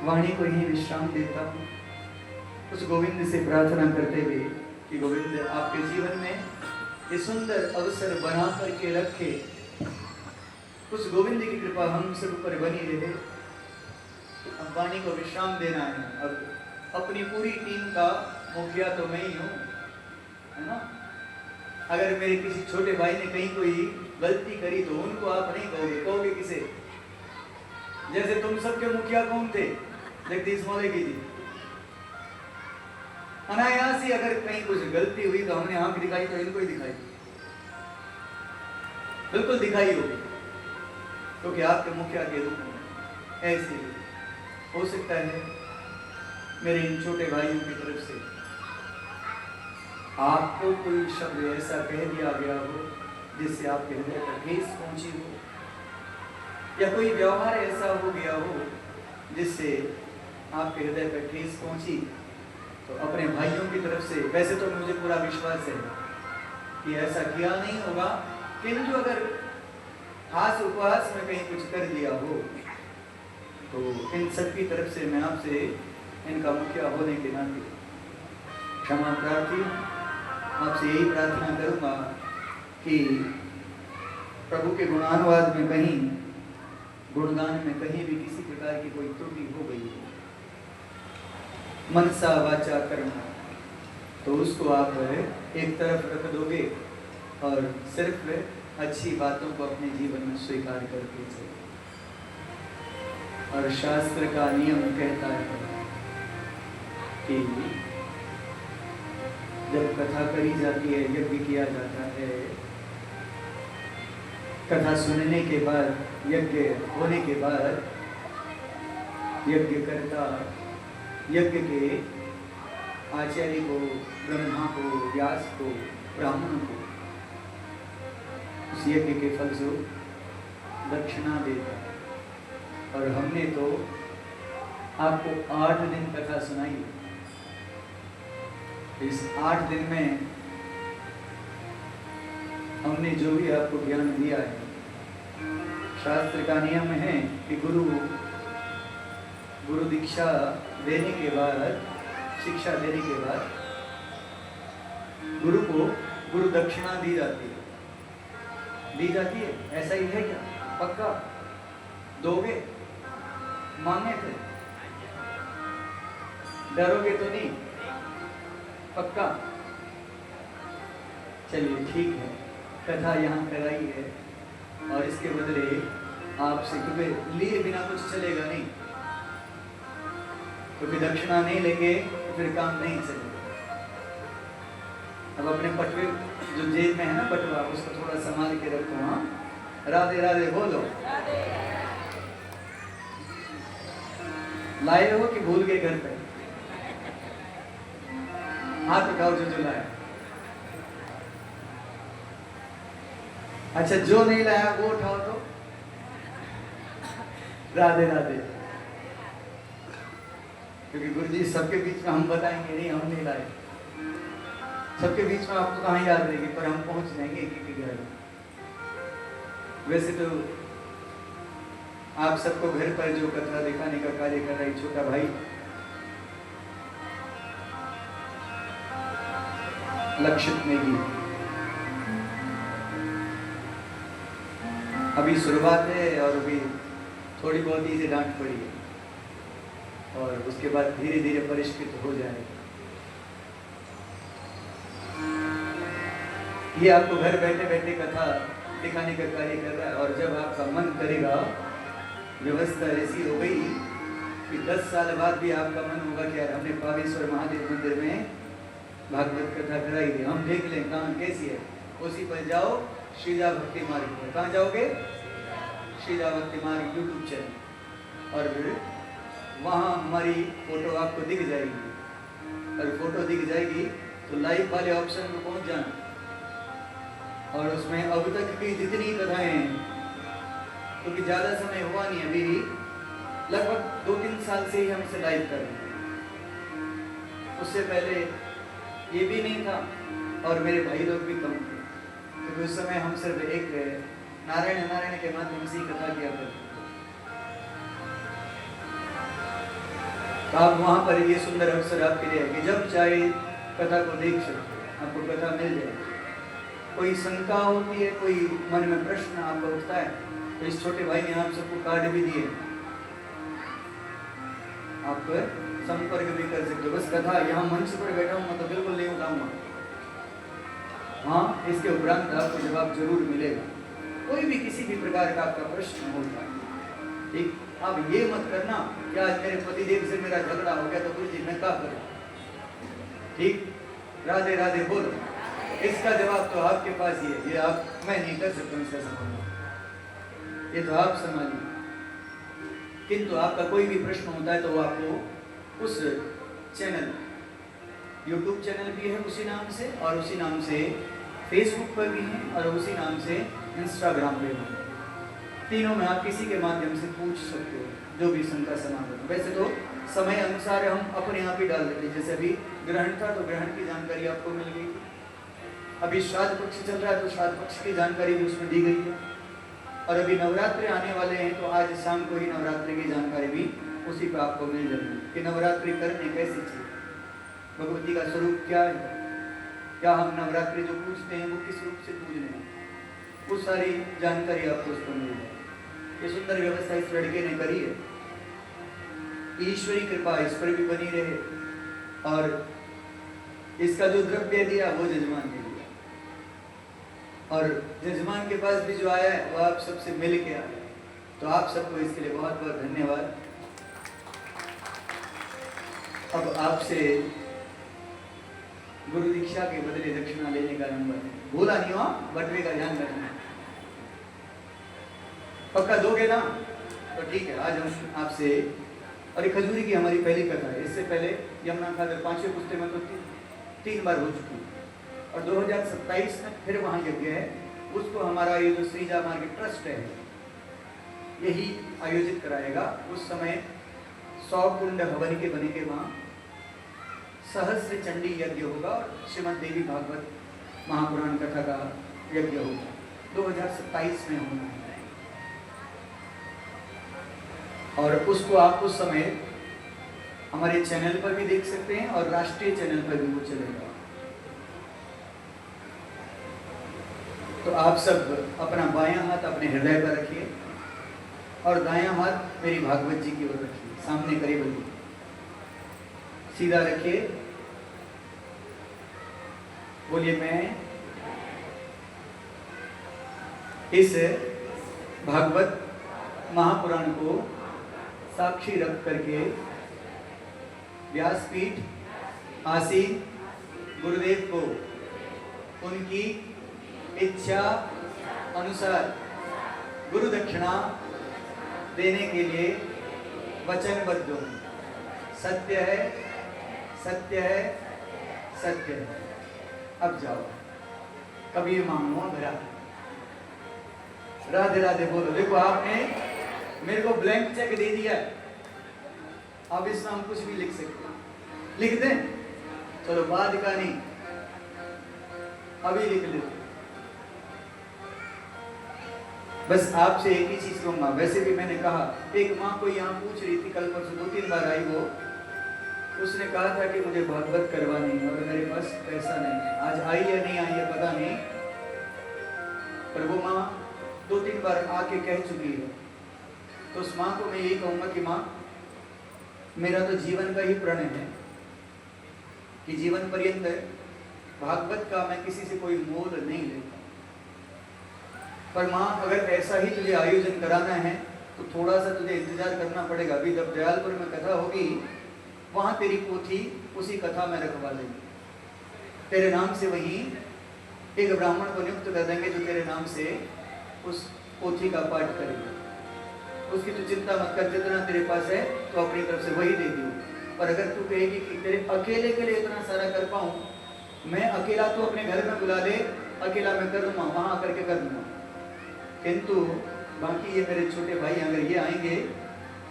वाणी को ही विश्राम देता हूँ, उस गोविंद से प्रार्थना करते हुए कि गोविंद आपके जीवन में ये सुंदर अवसर बना करके रखे। उस गोविंद की कृपा हम सब पर बनी रहे। अब वाणी को विश्राम देना है। अब अपनी पूरी टीम का मुखिया तो मैं ही हूँ, है ना? अगर मेरे किसी छोटे भाई ने कहीं कोई गलती करी तो उनको आप नहीं कहोगे, कहोगे किसे? जैसे तुम सबके मुखिया कौन थे? जगदीश मौलेगी जी। अनायास ही अगर कहीं कुछ गलती हुई तो हमने आंख दिखाई तो इनको ही दिखाई, बिल्कुल दिखाई होगी, क्योंकि आपके मुखिया के रूप में ऐसे हो सकता है मेरे इन छोटे भाइयों की तरफ से आपको कोई शब्द ऐसा कह दिया गया हो जिससे आपके हृदय पर ठेस पहुंची हो, या कोई व्यवहार ऐसा हो गया हो जिससे आपके हृदय पर ठेस पहुंची, तो अपने भाइयों की तरफ से, वैसे तो मुझे पूरा विश्वास है कि ऐसा किया नहीं होगा, किंतु अगर हास उपहास में कहीं कुछ कर दिया हो तो इन सबकी तरफ से मैं आपसे इनका मुखिया होने के नाते क्षमा प्रार्थी आपसे यही प्रार्थना करूंगा कि प्रभु के गुणानुवाद में कहीं, गुणगान में कहीं भी किसी प्रकार की कोई त्रुटि हो गई हो, मनसा वाचा कर्म, तो उसको आप एक तरफ रख दोगे और सिर्फ अच्छी बातों को अपने जीवन में स्वीकार करके चलो। और शास्त्र का नियम कहता है कि जब कथा करी जाती है, यज्ञ किया जाता है, कथा सुनने के बाद, यज्ञ होने के बाद यज्ञ करता यज्ञ के आचार्य को, ब्रह्मा को, व्यास को, ब्राह्मण को उस यज्ञ के फलस्वरूप दक्षिणा देता। और हमने तो आपको 8 दिन कथा सुनाई। इस 8 दिन में हमने जो भी आपको ज्ञान दिया है, शास्त्र का नियम है कि गुरु दीक्षा देने के बाद, शिक्षा देने के बाद गुरु को गुरु दक्षिणा दी जाती है। ऐसा ही है क्या? पक्का दोगे? मांगे थे? डरोगे तो नहीं? पक्का? चलिए ठीक है, कथा यहाँ कराई है और इसके बदले आपसे, क्योंकि लिए बिना कुछ चलेगा नहीं, क्योंकि दक्षिणा नहीं लेंगे तो फिर काम नहीं चलेगा। अब अपने पटवे जो जेब में है ना बटवा, उसको थोड़ा संभाल के रखो। हाँ, राधे राधे बोलो। लाए हो कि भूल गए घर पे? हाथ उठाओ जो लाया। अच्छा, जो नहीं लाया वो उठाओ तो। राधे राधे। क्योंकि गुरुजी सबके बीच में हम बताएंगे नहीं, हम नहीं लाए। सबके बीच में आपको कहाँ याद रहेगी, पर हम पहुंच जाएंगे एक एक घर। वैसे तो आप सबको घर पर जो कथा दिखाने का कार्य कर रहा है छोटा भाई लक्षित नेगी, अभी शुरुआत है और अभी थोड़ी बहुत ही से डांट पड़ी है और उसके बाद धीरे धीरे परिष्कृत हो जाएगा। ये आपको घर बैठे बैठे कथा दिखाने का कार्य कर रहा है। और जब आपका मन करेगा, व्यवस्था ऐसी हो गई कि 10 साल बाद भी आपका मन होगा कि यार हमने पावेश्वर महादेव मंदिर में भागवत कथा कराई थी, हम देख लें कहाँ कैसी है, उसी पर जाओ श्रीजा भक्ति मार्ग पर। कहाँ जाओगे? श्रीजा भक्ति मार्ग यूट्यूब चैनल, और फिर वहाँ हमारी फोटो आपको दिख जाएगी। और फोटो दिख जाएगी तो लाइव वाले ऑप्शन में पहुँच जाना और उसमें अब तक की जितनी कथाएं हैं, क्योंकि ज़्यादा समय हुआ नहीं, अभी लगभग 2-3 साल से ही हम इसे लाइव कर रहे हैं। उससे पहले ये भी नहीं था और मेरे भाई लोग भी कम थे, क्योंकि उस समय हम सिर्फ एक नारायण के माध्यम से ही कथा किया करते। तो आप वहाँ पर ये सुंदर अवसर आपके लिए है कि जब चाहे कथा को देख सकते, आपको कथा मिल जाए। कोई शंका होती है, कोई मन में प्रश्न आपका उठता है, तो इस छोटे भाई ने आप सबको कार्ड भी दिए, आप संपर्क भी कर सकते हो। बस कथा यहाँ मंच पर बैठा हूँ तो बिल्कुल नहीं उठाऊंगा, हाँ इसके उपरांत आपको जवाब जरूर मिलेगा। कोई भी किसी भी प्रकार का आपका प्रश्न होता है, ठीक, आप ये मत करना कि आज मेरे पतिदेव से मेरा झगड़ा हो गया तो गुरुजी मैं क्या करूं। ठीक, राधे राधे बोलो। इसका जवाब तो आपके पास ही है, ये मैं नहीं कर सकता इसका समाधान, ये तो आप संभालिए। किंतु आपका कोई भी प्रश्न होता है तो वो आपको उस चैनल, यूट्यूब चैनल भी है उसी नाम से, और उसी नाम से फेसबुक पर भी है, और उसी नाम से इंस्टाग्राम पे भी। तीनों में आप किसी के माध्यम से पूछ सकते हो जो भी शंका समाधान। वैसे तो समय अनुसार हम अपने आप ही डाल देते हैं। जैसे अभी ग्रहण था तो ग्रहण की जानकारी आपको मिल गई। अभी श्राद्ध पक्ष चल रहा है तो श्राद्ध पक्ष की जानकारी भी उसमें दी गई है। और अभी नवरात्रि आने वाले हैं तो आज शाम को ही नवरात्रि की जानकारी भी उसी पर आपको मिल जाएगी कि नवरात्रि करने कैसे चाहिए, भगवती का स्वरूप क्या है, क्या हम नवरात्रि जो पूजते हैं वो किस रूप से पूज रहे हैं, वो सारी जानकारी आपको उस पर मिल जाएगी। ये सुंदर व्यवस्था इस लड़के ने करी है। ईश्वरी कृपा इस पर भी बनी रहे, और इसका जो द्रव्य दिया वो जजमान ने दिया, और जजमान के पास भी जो आया है वो आप सबसे मिल के आया। तो आप सबको इसके लिए बहुत बहुत धन्यवाद। अब आपसे गुरु दीक्षा के बदले दक्षिणा लेने का नंबर भूला नहीं हो, बटवे का ध्यान रखना। पक्का दोगे ना? तो ठीक है, आज हम आपसे, और ये खजूरी की हमारी पहली कथा है। इससे पहले यमुना खादर 5वें पुस्ते में तो तीन बार हो चुकी, और 2027 में फिर वहाँ यज्ञ है। उसको हमारा ये जो श्रीजा मार्ग ट्रस्ट है यही आयोजित कराएगा। उस समय 100 कुंड हवन के बने के वहाँ सहस्र चंडी यज्ञ होगा, और श्रीमद देवी भागवत महापुराण कथा का यज्ञ होगा। 2027 में होना है, और उसको आप उस समय हमारे चैनल पर भी देख सकते हैं, और राष्ट्रीय चैनल पर भी वो चलेगा। तो आप सब अपना बायां हाथ अपने हृदय पर रखिए, और दायां हाथ मेरी भागवत जी की ओर रखिए, सामने करीब रखिए, सीधा रखिए। बोलिए, मैं इस भागवत महापुराण को साक्षी रख करके व्यासपीठ आसीन गुरुदेव को उनकी इच्छा अनुसार गुरु दक्षिणा देने के लिए वचनबद्ध हूँ। सत्य है, सत्य है, सत्य है। अब जाओ, कभी मांगो भरा। राधे राधे बोलो। देखो, आपने मेरे को ब्लैंक चेक दे दिया है, आप इसमें हम कुछ भी लिख सकते हैं। लिख दें? चलो, बाद का नहीं, अभी लिख ले। बस आपसे एक ही चीज कहूंगा। वैसे भी मैंने कहा, एक माँ को यहाँ पूछ रही थी, कल परसों 2-3 बार आई वो, उसने कहा था कि मुझे भागवत करवानी है और मेरे पास पैसा नहीं है। आज आई या नहीं आई है पता नहीं, पर वो माँ 2-3 बार आके कह चुकी है। तो उस माँ को मैं यही कहूँगा कि माँ, मेरा तो जीवन का ही प्रण है कि जीवन पर्यंत भागवत का मैं किसी से कोई मोल नहीं लेता। पर माँ, अगर ऐसा ही तुझे आयोजन कराना है तो थोड़ा सा तुझे इंतजार करना पड़ेगा। अभी जब दयालपुर में कथा होगी, वहाँ तेरी पोथी उसी कथा में रखवा देंगे। तेरे नाम से वहीं एक ब्राह्मण को नियुक्त कर देंगे जो तेरे नाम से उस पोथी का पाठ करेगा। उसकी तो चिंता मत कर, जितना तेरे पास है तो अपनी तरफ से वही दे दियो। पर अगर तू कहेगी कि तेरे अकेले के लिए इतना सारा कर पाऊँ, मैं अकेला तो अपने घर में बुला ले, अकेला मैं कर दूँगा, वहाँ आकर के कर दूँगा। किंतु बाकी ये मेरे छोटे भाई अगर ये आएंगे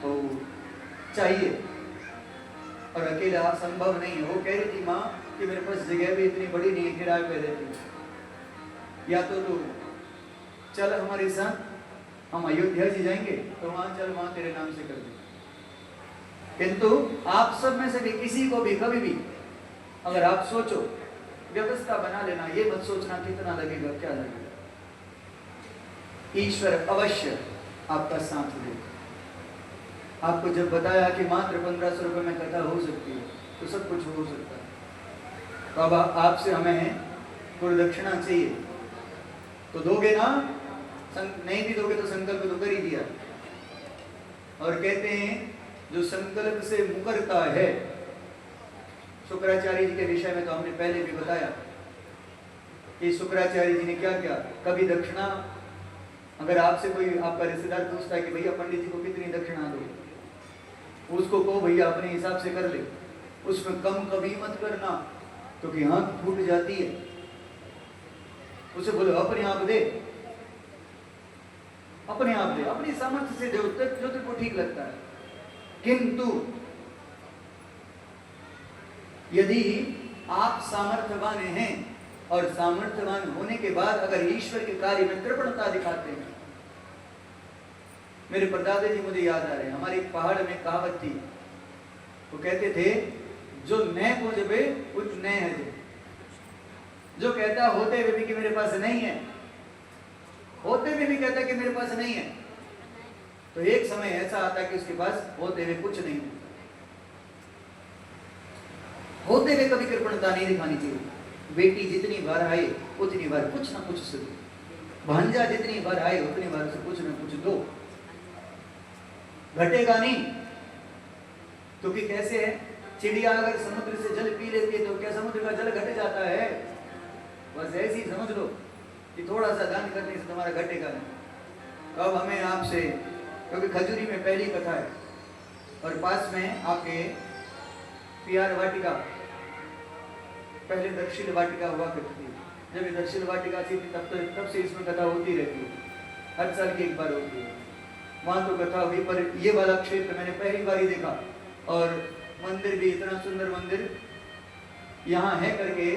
तो चाहिए, और अकेला संभव नहीं है। वो कह रही थी माँ कि मेरे पास जगह भी इतनी बड़ी नहीं है, किराए पे रहती हूँ। या तो तू चल हमारे साथ, हम अयोध्या जी जाएंगे तो वहाँ चल, वहाँ तेरे नाम से कर दे। किंतु आप सब में से भी किसी को भी कभी भी अगर आप सोचो, व्यवस्था बना लेना, ये मत सोचना कितना लगेगा क्या लगेगा। ईश्वर अवश्य आपका साथ देगा। आपको जब बताया कि मात्र 1500 रुपये में कथा हो सकती है तो सब कुछ हो सकता है। तो अब आपसे हमें गुरु दक्षिणा चाहिए, तो दोगे ना? नहीं भी दोगे तो संकल्प तो कर ही दिया। और कहते हैं जो संकल्प से मुकरता है, शुक्राचार्य जी के विषय में तो हमने पहले भी बताया कि शुक्राचार्य जी ने क्या किया। कभी दक्षिणा, अगर आपसे कोई आपका रिश्तेदार पूछता है कि भैया पंडित जी को कितनी दक्षिणा दो, उसको कहो भैया अपने हिसाब से कर ले, उसमें कम कभी मत करना क्योंकि आंख फूट जाती है। उसे बोलो अपने आप दे, अपने आप दे, अपनी सामर्थ्य से दे जो तेरे को ठीक लगता है। किंतु यदि आप सामर्थ्यवान हैं और सामर्थ्यवान होने के बाद अगर ईश्वर के कार्य में कृपणता दिखाते हैं, मेरे परदादा जी मुझे याद आ रहे हैं, हमारे एक पहाड़ में कहावत थी, वो कहते थे जो न को जबे कुछ न है, जो कहता होते हुए भी कि मेरे पास नहीं है, होते हुए भी कहता कि मेरे पास नहीं है, तो एक समय ऐसा आता कि उसके पास होते हुए कुछ नहीं है। होते हुए कभी कृपणता नहीं दिखानी चाहिए। बेटी जितनी बार आए उतनी बार कुछ ना कुछ से दो, भांजा जितनी बार आए उतनी बार उसे कुछ ना कुछ दो, घटेगा नहीं। क्योंकि कैसे है, चिड़िया अगर समुद्र से जल पी लेती है तो क्या समुद्र का जल घट जाता है? बस ऐसे ही समझ लो कि थोड़ा सा दान करने से तुम्हारा घटेगा नहीं। अब हमें आपसे, क्योंकि खजूरी में पहली कथा है और पास में आपके पियार वाटिका, पहले दक्षिण वाटिका हुआ करती थी। जब ये दक्षिण वाटिका थी तब से इसमें कथा होती रहती है, हर साल की एक बार होती है। वहां तो कथा हुई, पर ये वाला क्षेत्र मैंने पहली बार ही देखा और मंदिर भी इतना सुंदर मंदिर यहाँ है करके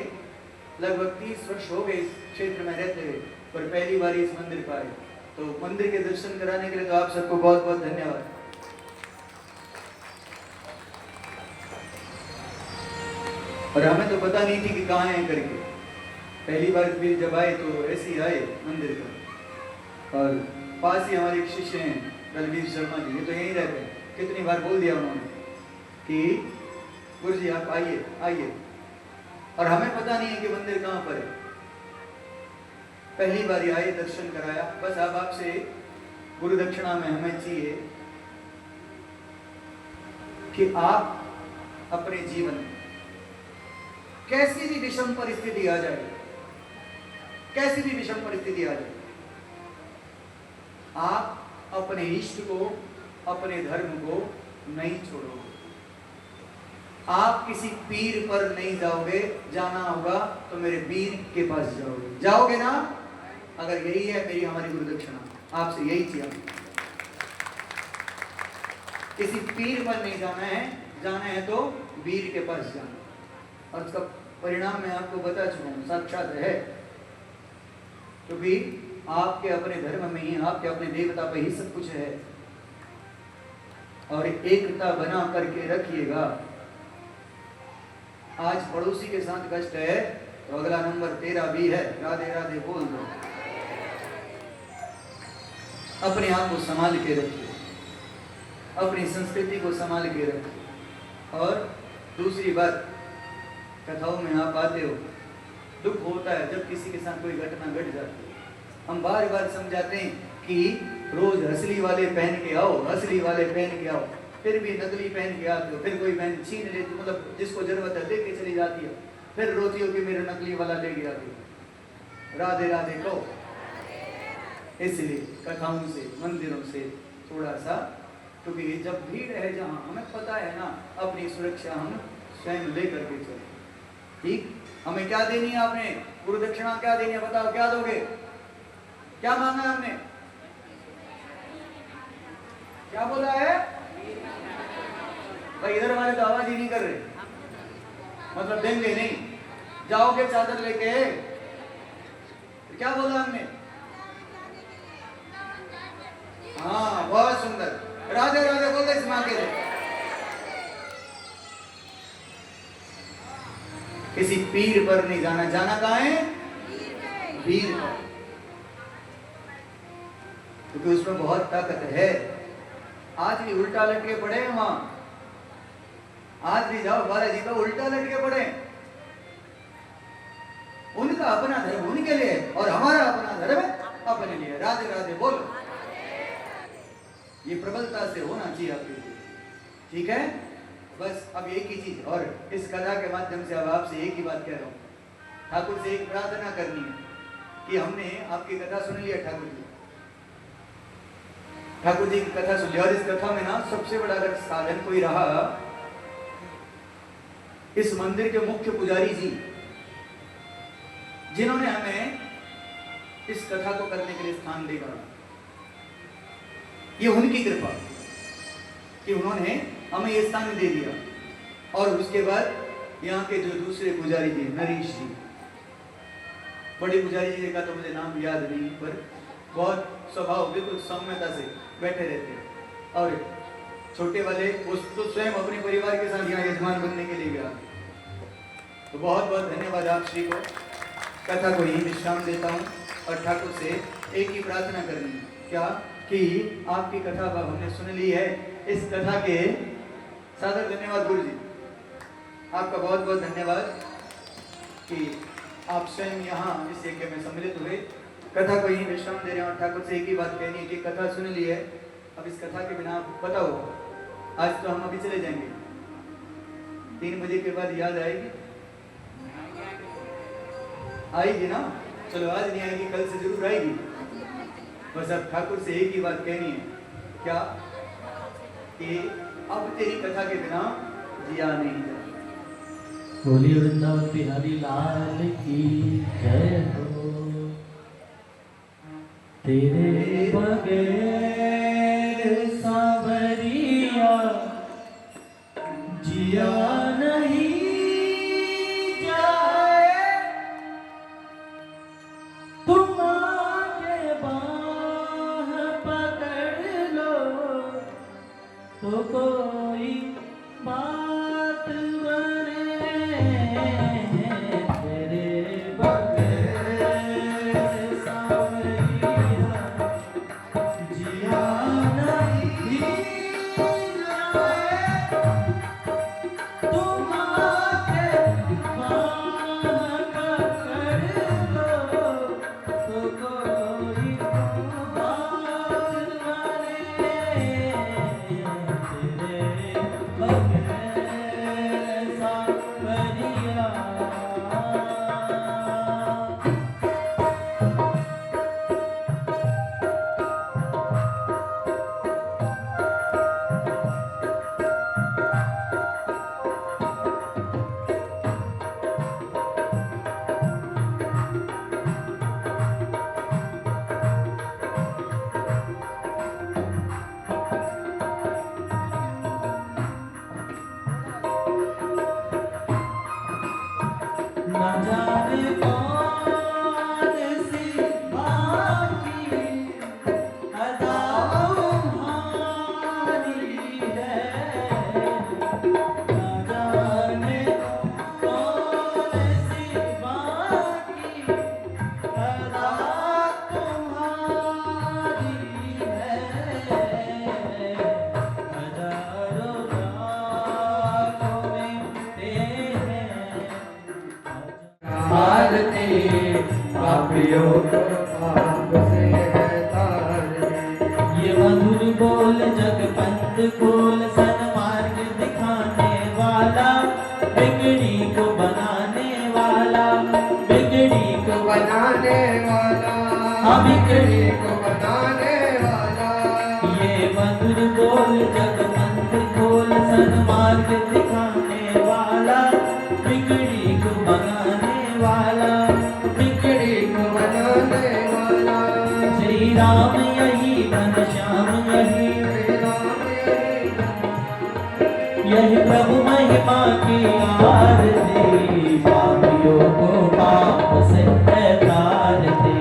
लगभग 30 वर्ष हो गए इस क्षेत्र में रहते हुए, पर पहली बार इस मंदिर पर आए। तो मंदिर के दर्शन कराने के लिए तो आप सबको बहुत बहुत धन्यवाद। और हमें तो पता नहीं थी कि कहाँ है करके, पहली बार फिर जब आए तो ऐसे ही आए मंदिर का। और पास ही हमारे एक शिष्य हैं बलवीर शर्मा जी, ये तो यहीं रहते हैं, कितनी बार बोल दिया उन्होंने कि गुरु जी आप आइए आइए, और हमें पता नहीं है कि मंदिर कहाँ पर है। पहली बार आए, दर्शन कराया। बस अब आपसे गुरु दक्षिणा में हमें चाहिए कि आप अपने जीवन में कैसी भी विषम परिस्थिति आ जाए, कैसी भी विषम परिस्थिति आ जाए, आप अपने इष्ट को, अपने धर्म को नहीं छोड़ोगे। आप किसी पीर पर नहीं जाओगे, जाना होगा तो मेरे वीर के पास जाओगे, जाओगे ना? अगर यही है मेरी हमारी गुरु दक्षिणा, आपसे यही चाहिए। किसी पीर पर नहीं जाना है, जाना है तो वीर के पास जाना। और उसका परिणाम मैं आपको बता चुका हूं, साक्षात है। क्योंकि आपके अपने धर्म में ही, आपके अपने देवता पर ही सब कुछ है। और एकता बना करके रखिएगा। आज पड़ोसी के साथ कष्ट है तो अगला नंबर तेरा भी है, राधे राधे बोल दो। अपने आप को संभाल के रखिए, अपनी संस्कृति को संभाल के रखिए। और दूसरी बात, कथाओं में आप आते हो, दुख होता है जब किसी के साथ कोई घटना घट जाती है। हम बार बार समझाते हैं कि रोज असली वाले पहन के आओ, असली वाले पहन के आओ, फिर भी नकली पहन के आते हो। फिर कोई बहन छीन लेती, मतलब जिसको जरूरत है लेके चली जाती है, फिर रोती हो कि मेरे नकली वाला ले गया। राधे राधे कहो। इसलिए कथाओं से, मंदिरों से थोड़ा सा, क्योंकि जब भीड़ है जहाँ, हमें पता है ना अपनी सुरक्षा हम स्वयं लेकर के चले। ठीक, हमें क्या देनी है? आपने गुरु दक्षिणा क्या देनी है? बताओ क्या दोगे? क्या मांगा है हमने? क्या बोला है भाई? इधर वाले तो आवाज ही नहीं कर रहे, मतलब देंगे नहीं। जाओगे चादर लेके? क्या बोला हमने? हाँ, बहुत सुंदर, राधे राधे बोलते इस माँ के लिए। किसी पीर पर नहीं जाना। जाना कहाँ है? वीर पर, क्योंकि उसमें बहुत ताकत है। आज भी उल्टा लटके पड़े हैं वहां, आज भी जाओ बालाजी का उल्टा लटके पड़े। उनका अपना धर्म उनके लिए और हमारा अपना धर्म अपने लिए। राधे राधे बोलो। ये प्रबलता से होना चाहिए आपके लिए, ठीक है? बस अब एक ही चीज, और इस कथा के माध्यम से अब आपसे एक ही बात कह रहा हूं। ठाकुर से एक प्रार्थना करनी है कि हमने आपकी कथा सुन लिया ठाकुर जी, ठाकुर जी की कथा सुन लिया। और इस कथा में ना सबसे बड़ा अगर साधन कोई रहा, इस मंदिर के मुख्य पुजारी जी, जिन्होंने हमें इस कथा को करने के लिए स्थान देगा। ये उनकी कृपा कि उन्होंने हमें ये स्थान दे दिया। और उसके बाद यहाँ के जो दूसरे पुजारी जी, नरेश जी, बड़े पुजारी जी का तो मुझे नाम याद नहीं, पर बहुत स्वभाव बिल्कुल सौम्यता से बैठे रहते हैं। और छोटे वाले वो तो स्वयं अपने परिवार के साथ यहाँ यजमान बनने के लिए गया। तो बहुत बहुत धन्यवाद आप श्री को। कथा को ही विश्राम देता हूँ और ठाकुर से एक ही प्रार्थना करनी है, क्या कि आपकी कथा अब हमने सुन ली है। इस कथा के सादर धन्यवाद गुरु जी, आपका बहुत बहुत धन्यवाद कि आप स्वयं यहाँ इस यज्ञ में सम्मिलित हुए। कथा को ही विश्राम दे रहे हैं और ठाकुर से एक ही बात कहनी है कि कथा सुन ली है। अब इस कथा के बिना आप बताओ, आज तो हम अभी चले जाएंगे, 3 बजे के बाद याद आएगी? आएगी ना? चलो आज नहीं आएगी, कल से जरूर आएगी। बस अब ठाकुर से एक ही बात कहनी है, क्या कि अब तेरी कथा के बिना जिया नहीं जाए। बोली वृंदावन बिहारी लाल की जय हो। तेरे बगैर सावरिया जिया नहीं जाए, तुम आके बाह पकड़ लो तो कोई बात बने। तेरे बगैर सावरिया जिया नहीं जाए, तुम आके बाह पकड़ लो तो कोई बात बने। तेरे बगैर सावरिया न जाने कौन सी बाकी अदा तुम्हारी है। न जाने कौन सी बाकी अदा तुम्हारी है। हजारों राहों में तेरे तारते पापियों को पाप से है तारते। ये मधुर बोल जगपंत खोल, सन्मार्ग दिखाने वाला, बिगड़ी को बनाने वाला, बिगड़ी को बनाने वाला, बिगड़ी को बनाने वाला। ये मधुर बोल जगपंत खोल, सन्मार्ग दिखाने वाला, बिगड़ी को बनाने वाला, बिगड़ी को बनाने वाला। श्री राम यही घनश्याम यही, यही प्रभु महिमा की आरती। पापियों को पाप से है तारती,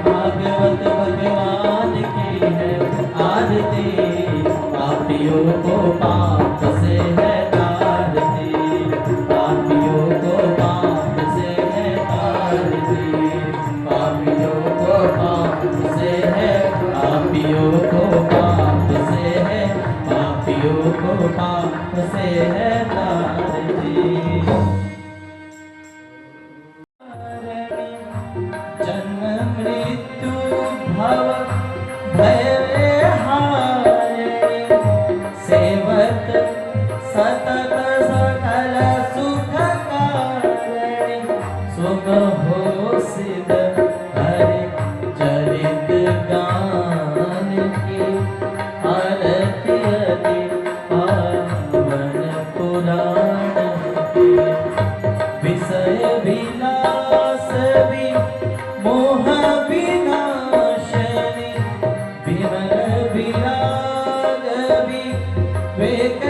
भागवत भगवान की है आरती। पापियों को पाप से है तारती, पापियों को पाप से है तारती। पापियों को पाप से है, पापियों को पाप से है, पापियों को पाप से है तारती। जन्म मृत्यु भव भय हारे, सेवक वे